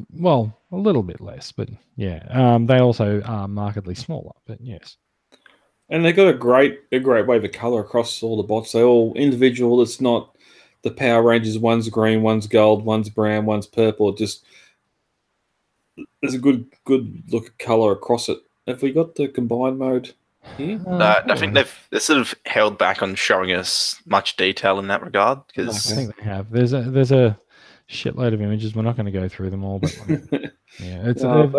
Well, a little bit less, but yeah. They also are markedly smaller, but yes. And they've got a great wave of colour across all the bots. They're all individual. It's not the Power Rangers. One's green, one's gold, one's brown, one's purple. Just there's a good look of colour across it. Have we got the combined mode here? I think they're sort of held back on showing us much detail in that regard. Because I think they have. There's a shitload of images. We're not going to go through them all, but yeah, they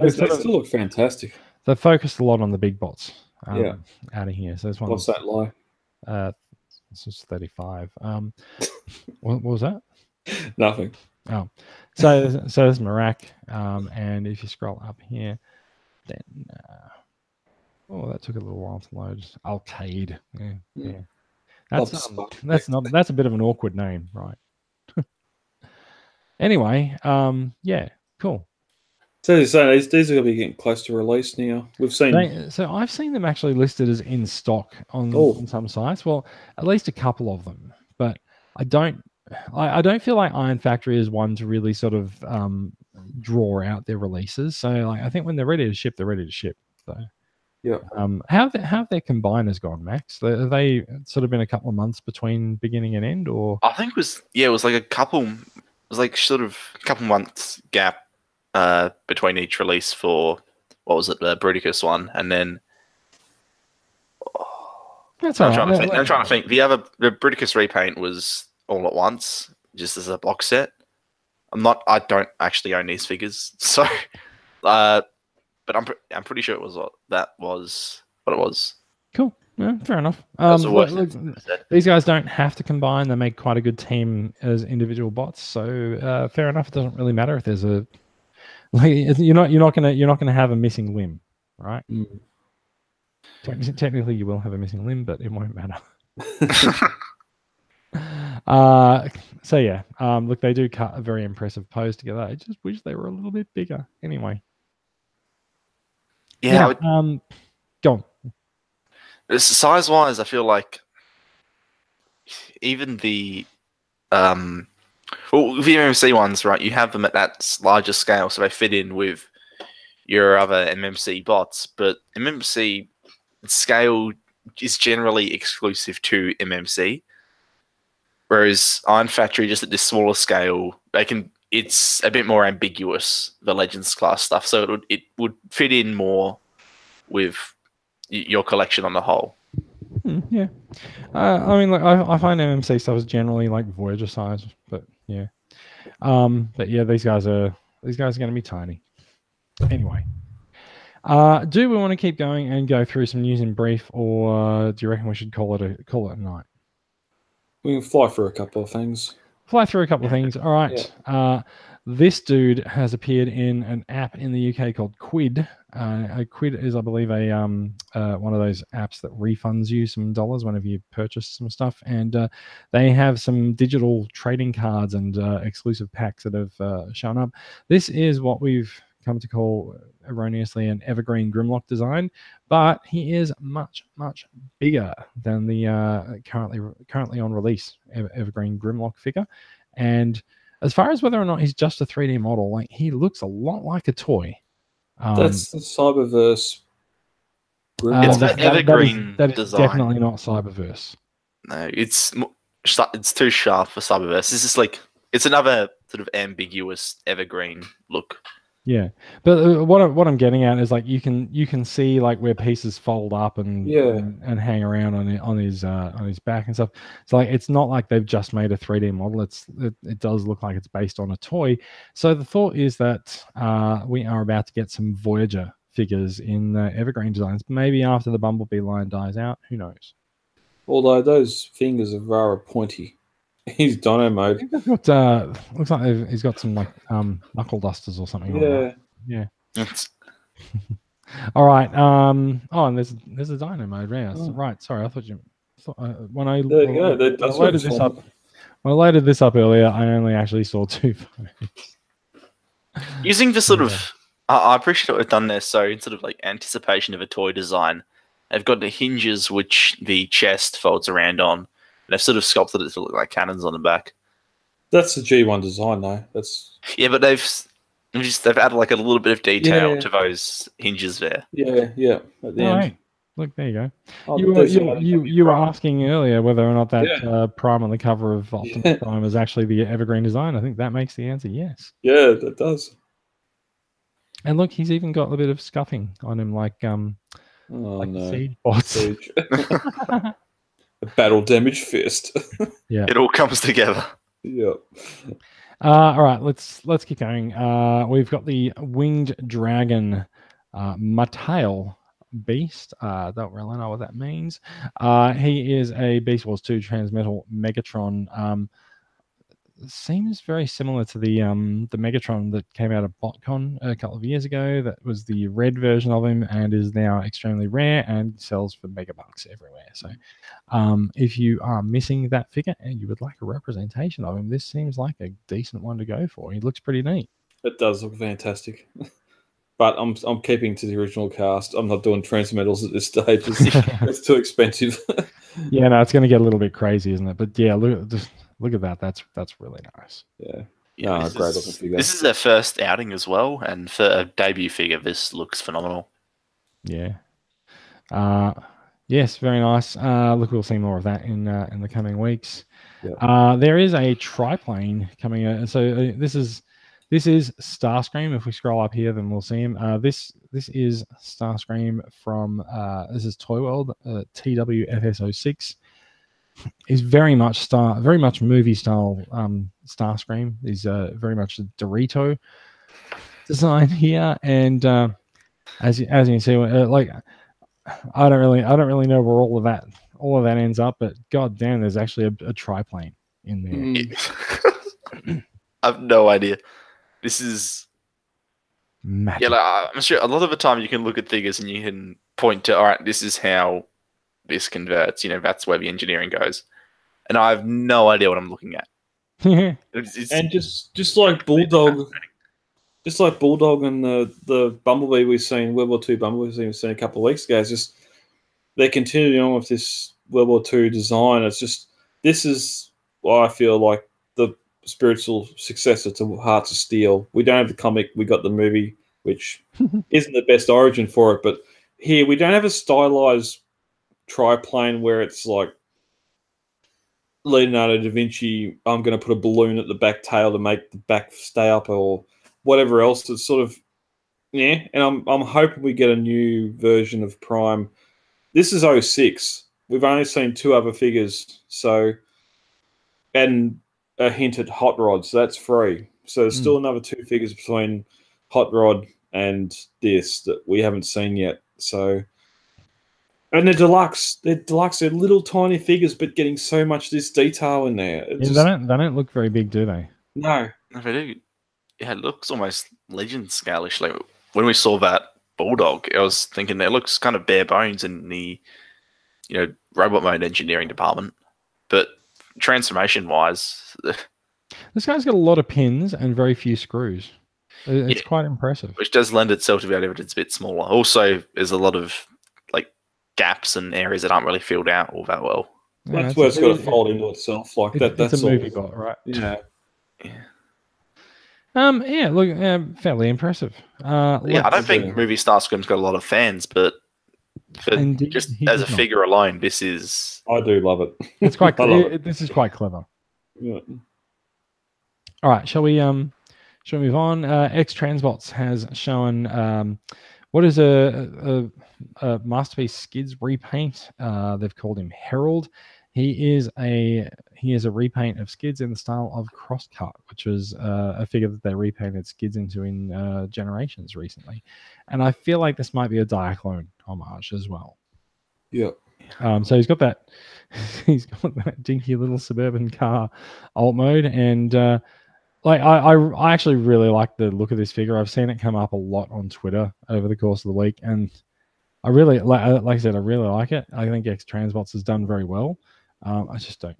still look fantastic. They focused a lot on the big bots. Out of here. So this one. What's that lie? This is 35. What was that? Nothing. Oh, so there's Marak, and if you scroll up here, then Oh, that took a little while to load. Altaid. Yeah, Hmm. yeah. That's HubSpot. that's a bit of an awkward name, right? Anyway, yeah, cool. So you're saying these are going to be getting close to release now. We've seen. So I've seen them actually listed as in stock on some sites. Well, at least a couple of them, but I don't feel like Iron Factory is one to really sort of draw out their releases. So like I think when they're ready to ship, they're ready to ship. So Yeah. how have their combiners gone, Max? Have they sort of been a couple of months between beginning and end, or I think it was like a couple. It was like sort of a couple months gap between each release for what was it, the Bruticus one, and then that's I'm all right. I'm trying to think. The Bruticus repaint was all at once, just as a box set. I don't actually own these figures, so but I'm pretty sure that was what it was. Cool. Yeah, fair enough. These guys don't have to combine. They make quite a good team as individual bots. So fair enough. It doesn't really matter if there's a you're not gonna have a missing limb, right? Mm. Technically, you will have a missing limb, but it won't matter. So yeah. Look, they do cut a very impressive pose together. I just wish they were a little bit bigger. Anyway. Yeah. Go on. Size-wise, I feel like even the the MMC ones, right? You have them at that larger scale, so they fit in with your other MMC bots. But MMC scale is generally exclusive to MMC, whereas Iron Factory, just at this smaller scale, it's a bit more ambiguous, the Legends class stuff. So it would fit in more with your collection on the whole. Yeah. I mean, like I find MMC stuff is generally like Voyager size, but yeah. But yeah, these guys are going to be tiny. Anyway, do we want to keep going and go through some news in brief, or do you reckon we should call it a night? We can fly through a couple of things. Fly through a couple of things. All right. Yeah. This dude has appeared in an app in the UK called Quid. Quid is, I believe, a one of those apps that refunds you some dollars whenever you purchase some stuff, and they have some digital trading cards and exclusive packs that have shown up. This is what we've come to call erroneously an evergreen Grimlock design, but he is much bigger than the currently on release evergreen Grimlock figure. And as far as whether or not he's just a 3D model, like he looks a lot like a toy. That's the Cyberverse. It's the evergreen that is design. Definitely not Cyberverse. No, it's too sharp for Cyberverse. It's just like it's another sort of ambiguous evergreen look. Yeah, but what I'm getting at is like you can see like where pieces fold up and hang around on his back and stuff. So like it's not like they've just made a 3D model. It does look like it's based on a toy. So the thought is that we are about to get some Voyager figures in evergreen designs. Maybe after the Bumblebee line dies out, who knows? Although those fingers are rather pointy. He's Dino mode. Looks like he's got some like knuckle dusters or something. Yeah. All right. And there's a Dino mode. Yeah. Oh. Right. Sorry, I thought you. When I loaded this up. When I loaded this up earlier, I only actually saw two photos. Using the sort of, I appreciate what they've done there. So in sort of like anticipation of a toy design, they've got the hinges which the chest folds around on. They've sort of sculpted it to look like cannons on the back. That's the G1 design, though. But they've added like a little bit of detail to those hinges there. Yeah. At the end. Look, there you go. You were asking earlier whether or not that Prime on the cover of Optimus Prime is actually the evergreen design. I think that makes the answer yes. Yeah, that does. And look, he's even got a bit of scuffing on him, like siege bots. A battle damage fist. Yeah, it all comes together. Yeah. All right, let's keep going. We've got the winged dragon, Mattel beast. Don't really know what that means. He is a Beast Wars 2 Transmetal Megatron. seems very similar to the Megatron that came out of BotCon a couple of years ago. That was the red version of him and is now extremely rare and sells for megabucks everywhere. So if you are missing that figure and you would like a representation of him, this seems like a decent one to go for. He looks pretty neat. It does look fantastic. But I'm keeping to the original cast. I'm not doing transmetals at this stage. It's too expensive. Yeah, no, it's going to get a little bit crazy, isn't it? But yeah, look at that. That's really nice. Yeah. Yeah, No, great looking figure. This is their first outing as well, and for a debut figure, this looks phenomenal. Yeah. Yes, very nice. Look, we'll see more of that in the coming weeks. Yeah. There is a triplane coming. So this is Starscream. If we scroll up here, then we'll see him. This is Starscream from this is Toyworld TWFS06. He's very much movie style Starscream. He's very much a Dorito design here, and as you can see, like I don't really know where all of that ends up, but god damn, there's actually a triplane in there. I have no idea. This is magic. Yeah, like, I'm sure a lot of the time you can look at figures and you can point to, all right, this is how this converts. That's where the engineering goes, and I have no idea what I'm looking at. And just like Bulldog, and the Bumblebee we've seen, World War II Bumblebee we've seen a couple of weeks ago, they're continuing on with this World War II design. This is what I feel like the spiritual successor to Hearts of Steel. We don't have the comic, we got the movie, which isn't the best origin for it, but here we don't have a stylized triplane where it's like Leonardo da Vinci, I'm going to put a balloon at the back tail to make the back stay up or whatever else. It's sort of, yeah, and I'm hoping we get a new version of Prime. This is 06. We've only seen 2 other figures, and a hint at Hot Rod, so that's free. So there's still another 2 figures between Hot Rod and this that we haven't seen yet. So, and they're deluxe. They're little tiny figures, but getting so much this detail in there. They don't look very big, do they? No. If they do, yeah, it looks almost Legend scale-ish. Like when we saw that Bulldog, I was thinking it looks kind of bare bones in the robot mode engineering department, but transformation wise, this guy's got a lot of pins and very few screws. It's quite impressive, which does lend itself to the idea that it's a bit smaller. Also, there's a lot of gaps and areas that aren't really filled out all that well. Yeah, that's where it's got to fold into itself like that. That's a movie bot, right? Yeah. Yeah. Look, fairly impressive. I don't think movie Starscream's got a lot of fans, but just as a figure alone, this is. I do love it. It's quite. This is quite clever. Yeah. All right, shall we move on? X Transbots has shown what is a Masterpiece Skids repaint. They've called him Herald. He is a repaint of Skids in the style of Crosscut, which was a figure that they repainted Skids into in Generations recently, and I feel like this might be a Diaclone homage as well. Yeah. So he's got that dinky little suburban car alt mode, and I actually really like the look of this figure. I've seen it come up a lot on Twitter over the course of the week, and I really like I said, I really like it. I think X Transbots has done very well. I just don't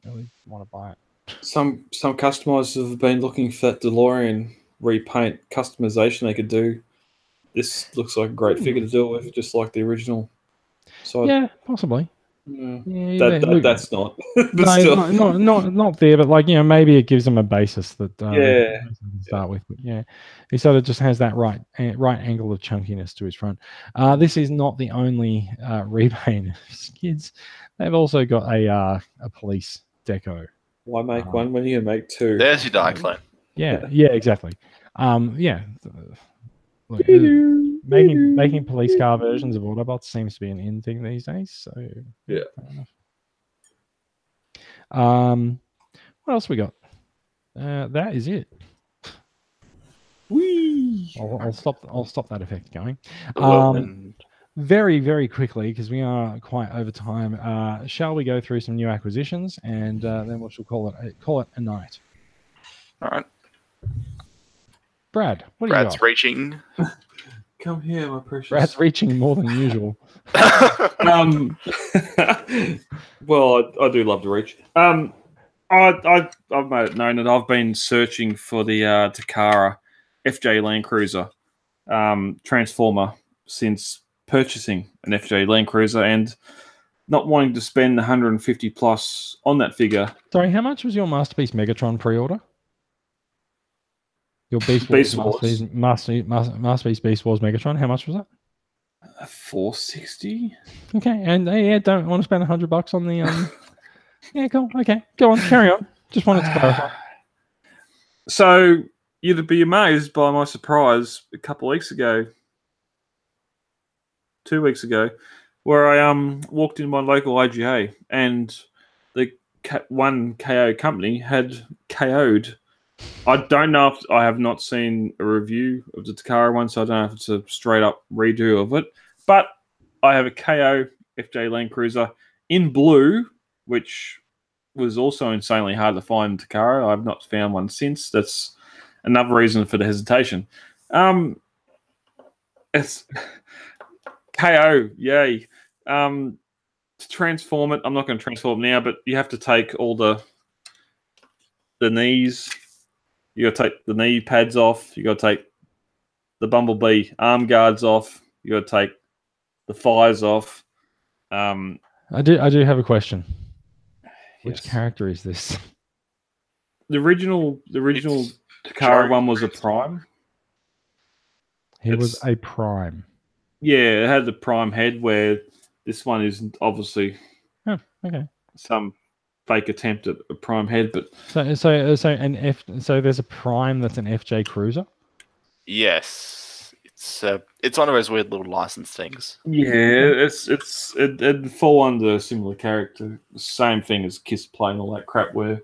really want to buy it. Some customizers have been looking for that DeLorean repaint customization they could do. This looks like a great figure to do it with, just like the original. So yeah, possibly. Yeah, that's not. not there, but maybe it gives them a basis that to start with. But yeah, he sort of just has that right angle of chunkiness to his front. This is not the only repaint of Skids. They've also got a police deco. Why make one when you can make 2? There's your Diaclone. Yeah, exactly. Look, making police car versions of Autobots seems to be an in thing these days. So yeah. What else we got? That is it. Whee! I'll stop that effect going. very, very quickly, because we are quite over time, shall we go through some new acquisitions, and then we shall call it a night. All right. Brad, what do you Brad's got? reaching. Come here, my precious. Brad's reaching more than usual. Well, I do love to reach. I've made it known that I've been searching for the Takara FJ Land Cruiser Transformer since purchasing an FJ Land Cruiser and not wanting to spend 150 plus on that figure. Sorry, how much was your Masterpiece Megatron pre-order? Your Beast Wars. Masterpiece Beast Wars Megatron. How much was that? 460. Okay, and yeah, don't want to spend $100 on the. Yeah, cool. Okay, go on, carry on. Just wanted to clarify. So you'd be amazed by my surprise a couple of weeks ago, 2 weeks ago, where I walked in my local IGA and the one KO company had KO'd. I don't know if I have not seen a review of the Takara one, so I don't know if it's a straight up redo of it. But I have a KO FJ Land Cruiser in blue, which was also insanely hard to find in Takara. I've not found one since. That's another reason for the hesitation. It's KO, yay. To transform it, I'm not going to transform it now, but you have to take all the knees. You got to take the knee pads off. You got to take the Bumblebee arm guards off. You got to take the thighs off. I do have a question. Which Yes. character is this? The original Takara one was a Prime. He was a Prime. Yeah, it had the Prime head, where this one is obviously some fake attempt at a Prime head. But so there's a Prime that's an FJ Cruiser. Yes, it's one of those weird little license things. Yeah, it'd fall under a similar character. Same thing as Kiss Play and all that crap, where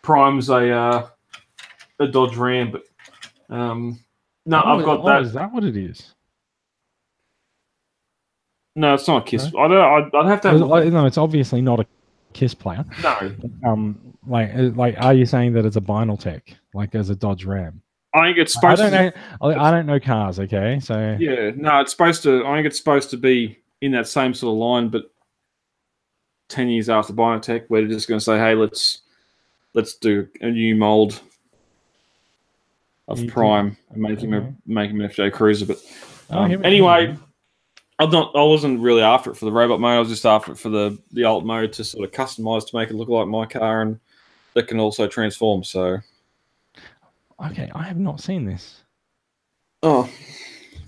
Prime's a Dodge Ram, but I've got that. Is that what it is? No, it's not a Kiss. No? I'd have to have. No, it's obviously not a Kiss player. No. Like, are you saying that it's a Binaltech, like as a Dodge Ram? I think it's supposed to. I don't know cars. Okay, so yeah, no, it's supposed to. I think it's supposed to be in that same sort of line, but 10 years after Binatech, where they're just going to say, "Hey, let's do a new mold of Prime and make him an FJ Cruiser." But anyway, I wasn't really after it for the robot mode. I was just after it for the alt mode to sort of customize to make it look like my car, and that can also transform. So. Okay, I have not seen this. Oh,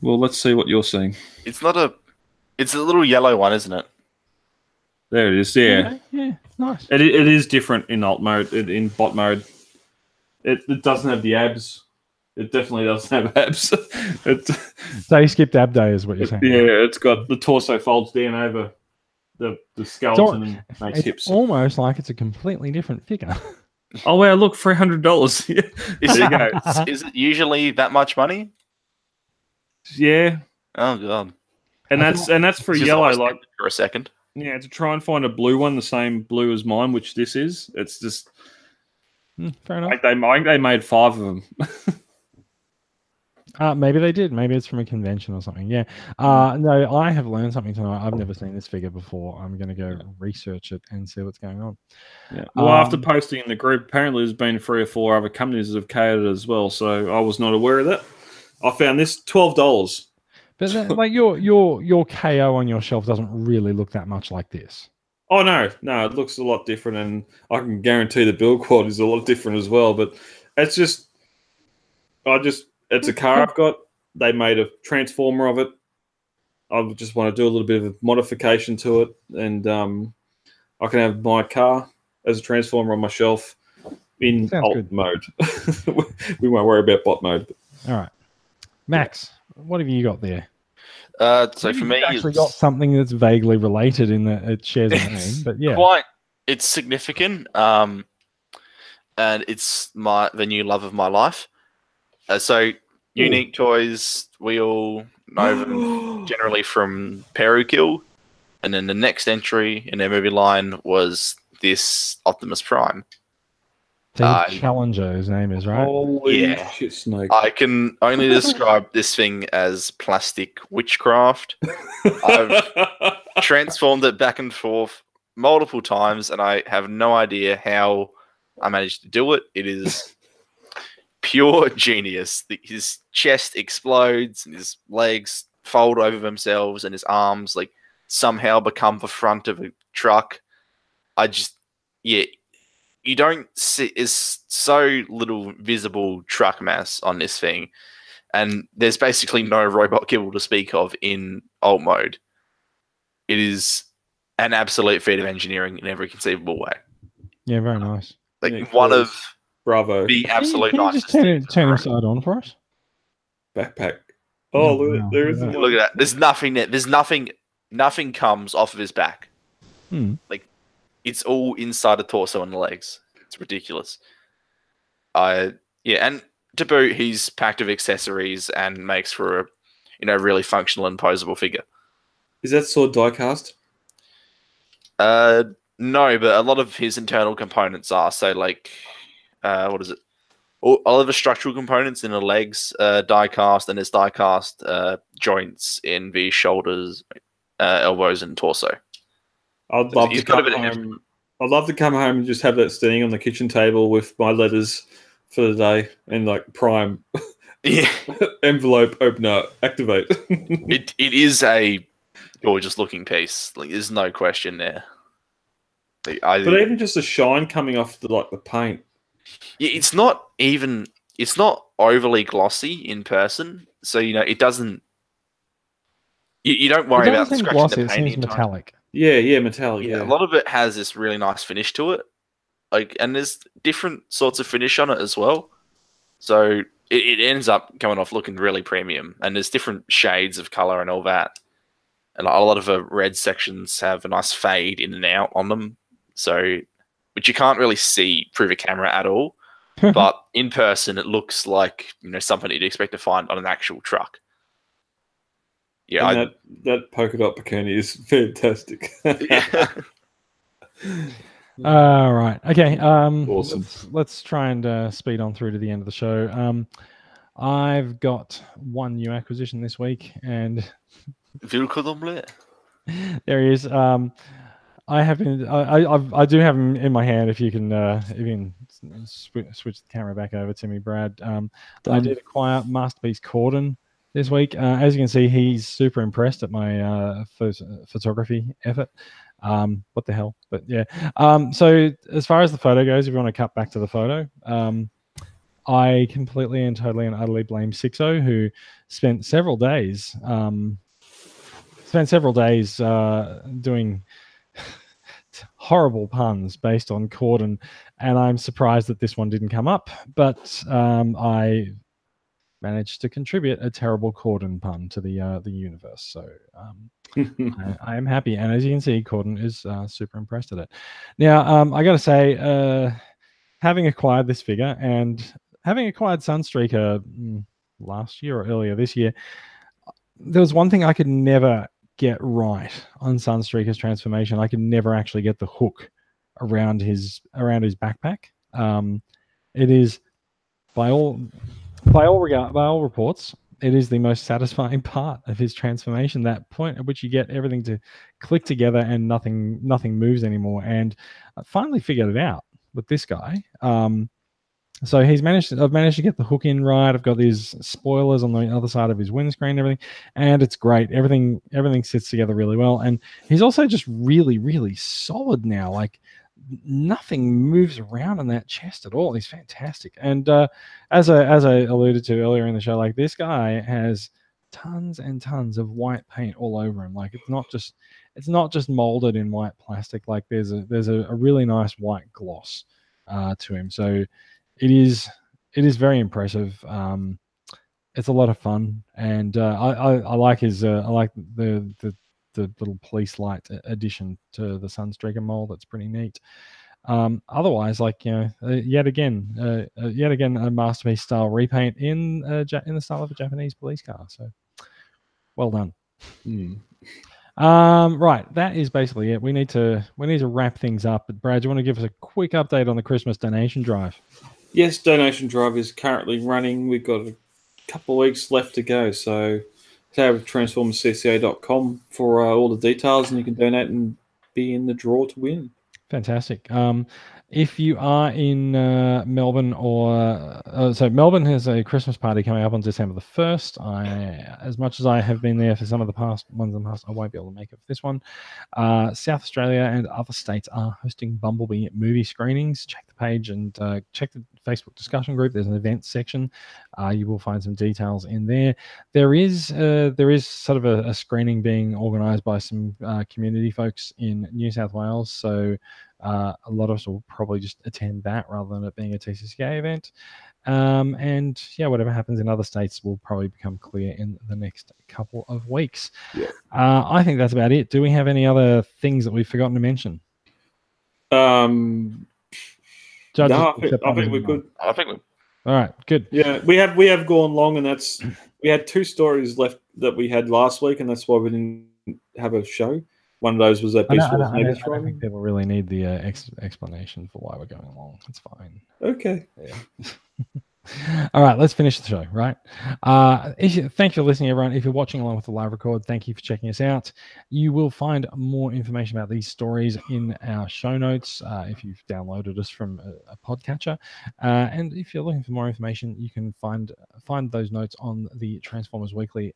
well, let's see what you're seeing. It's a little yellow one, isn't it? There it is. Yeah, okay, yeah, nice. It is different in alt mode. In bot mode, it doesn't have the abs. It definitely doesn't have abs. So you skipped ab day, is what you're saying? Yeah, it's got the torso folds down over the skeleton and makes hips. It's almost like it's a completely different figure. Oh wow! Look, $300. There you go. Is it usually that much money? Yeah. Oh god. And that's for yellow. Like for a second. Yeah, to try and find a blue one, the same blue as mine, which this is. It's just fair enough. I think they made 5 of them. Maybe they did. Maybe it's from a convention or something. Yeah. No, I have learned something tonight. I've never seen this figure before. I'm going to go research it and see what's going on. Yeah. Well, after posting in the group, apparently there's been 3 or 4 other companies that have KO'd it as well. So I was not aware of that. I found this $12. But like your KO on your shelf doesn't really look that much like this. Oh no, it looks a lot different, and I can guarantee the build quality is a lot different as well. But it's just, it's a car I've got. They made a transformer of it. I just want to do a little bit of a modification to it, and I can have my car as a transformer on my shelf in alt mode. We won't worry about bot mode. All right, Max, what have you got there? So for me, actually got something that's vaguely related in that it shares a name, but yeah, it's significant. And it's the new love of my life. So Unique Toys, we all generally from Perukill. And then the next entry in their movie line was this Optimus Prime. Challenger, his name is, right? Holy shit, Snake. I can only describe this thing as plastic witchcraft. I've transformed it back and forth multiple times, and I have no idea how I managed to do it. It is pure genius. His chest explodes, and his legs fold over themselves, and his arms like somehow become the front of a truck. You don't see, there's so little visible truck mass on this thing, and there's basically no robot kibble to speak of in alt mode. It is an absolute feat of engineering in every conceivable way. Yeah, very nice. Like one of Bravo. the absolute Can you just turn his side on for us? Backpack. Oh, look, there is. Look at that. There's nothing there. There's nothing. Nothing comes off of his back. Like it's all inside the torso and the legs. It's ridiculous. And to boot, he's packed with accessories and makes for a really functional and posable figure. Is that sword die cast? No, but a lot of his internal components are. So like, what is it? All of the structural components in the legs, die cast, and there's die cast joints in the shoulders, elbows, and torso. I'd love to come home. I'd love to come home and just have that standing on the kitchen table with my letters for the day and like Prime. Yeah. Envelope opener activate. It is a gorgeous looking piece. Like there's no question there. But even just the shine coming off the paint. Yeah, it's not overly glossy in person, so it doesn't. You don't worry about scratching glossy, the paint. It seems metallic. Yeah, metallic. Yeah, a lot of it has this really nice finish to it, and there's different sorts of finish on it as well. So it ends up coming off looking really premium, and there's different shades of color and all that. And a lot of the red sections have a nice fade in and out on them, which you can't really see through the camera at all. But in person, it looks like something you'd expect to find on an actual truck. Yeah, that polka dot bikini is fantastic. Right. Okay. Awesome. Let's try and speed on through to the end of the show. I've got one new acquisition this week, and there he is. I have been. I do have him in my hand. If you can switch the camera back over to me, Brad. I did acquire Masterpiece Corden this week. As you can see, he's super impressed at my photography effort. What the hell? But yeah. So as far as the photo goes, if you want to cut back to the photo, I completely and totally and utterly blame Sixo, who spent several days doing horrible puns based on Corden, and I'm surprised that this one didn't come up. But I managed to contribute a terrible Corden pun to the universe. So I am happy, and as you can see, Corden is super impressed at it. Now, I got to say, having acquired this figure and having acquired Sunstreaker last year or earlier this year, there was one thing I could never get right on Sunstreaker's transformation. I could never actually get the hook around his backpack. It is by all reports, it is the most satisfying part of his transformation. That point at which you get everything to click together and nothing moves anymore. And I finally figured it out with this guy. So I've managed to get the hook in right. I've got these spoilers on the other side of his windscreen and everything, and it's great. Everything sits together really well. And he's also just really, really solid now. Like nothing moves around on that chest at all. He's fantastic. And as I alluded to earlier in the show, like this guy has tons and tons of white paint all over him. Like it's not just molded in white plastic. Like there's a really nice white gloss to him. So it is very impressive. It's a lot of fun, and I like his I like the little police light addition to the Sunstreaker mold. That's pretty neat. Otherwise, like yet again a Masterpiece style repaint in the style of a Japanese police car. So Well done. Hmm. Right, that is basically it. We need to wrap things up. But Brad, do you want to give us a quick update on the Christmas donation drive? Yes, donation drive is currently running. We've got a couple of weeks left to go. So head over to transformerscca.com for all the details, and you can donate and be in the draw to win. Fantastic. If you are in Melbourne, so Melbourne has a Christmas party coming up on December the 1st. As much as I have been there for some of the past ones in the past, I won't be able to make it for this one. South Australia and other states are hosting Bumblebee movie screenings. Check the page and check the Facebook discussion group. There's an events section. You will find some details in there. There is sort of a screening being organised by some community folks in New South Wales. So a lot of us will probably just attend that rather than it being a TCCA event. And yeah, whatever happens in other states will probably become clear in the next couple of weeks. Yeah. I think that's about it. Do we have any other things that we've forgotten to mention? No, I think we're good. I think we All right, good. Yeah, we have gone long, and that's we had 2 stories left that we had last week, and that's why we didn't have a show. One of those was that Beast Wars Megatron. I don't think people really need the explanation for why we're going along. It's fine. Okay. Yeah. All right, let's finish the show, right? Thanks for listening, everyone. If you're watching along with the live record, thank you for checking us out. You will find more information about these stories in our show notes if you've downloaded us from a podcatcher. And if you're looking for more information, you can find those notes on the Transformers Weekly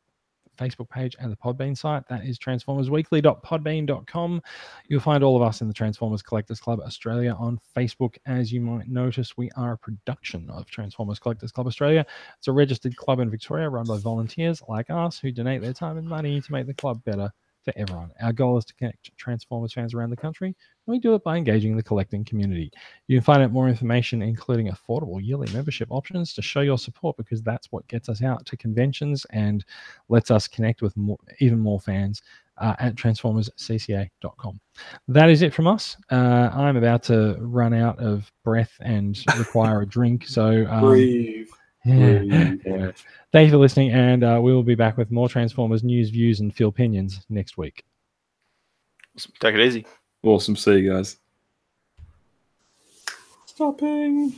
Facebook page and the Podbean site. That is transformersweekly.podbean.com. You'll find all of us in the Transformers Collectors Club Australia on Facebook. As you might notice, we are a production of Transformers Collectors Club Australia. It's a registered club in Victoria run by volunteers like us who donate their time and money to make the club better for everyone. Our goal is to connect Transformers fans around the country, and we do it by engaging the collecting community. You can find out more information, including affordable yearly membership options, to show your support, because that's what gets us out to conventions and lets us connect with even more fans at transformerscca.com. That is it from us. I'm about to run out of breath and require a drink, so Breathe. Yeah. Thank you for listening, and we will be back with more Transformers news, views, and Phil opinions next week. take it easy. Awesome. See you guys. Stopping.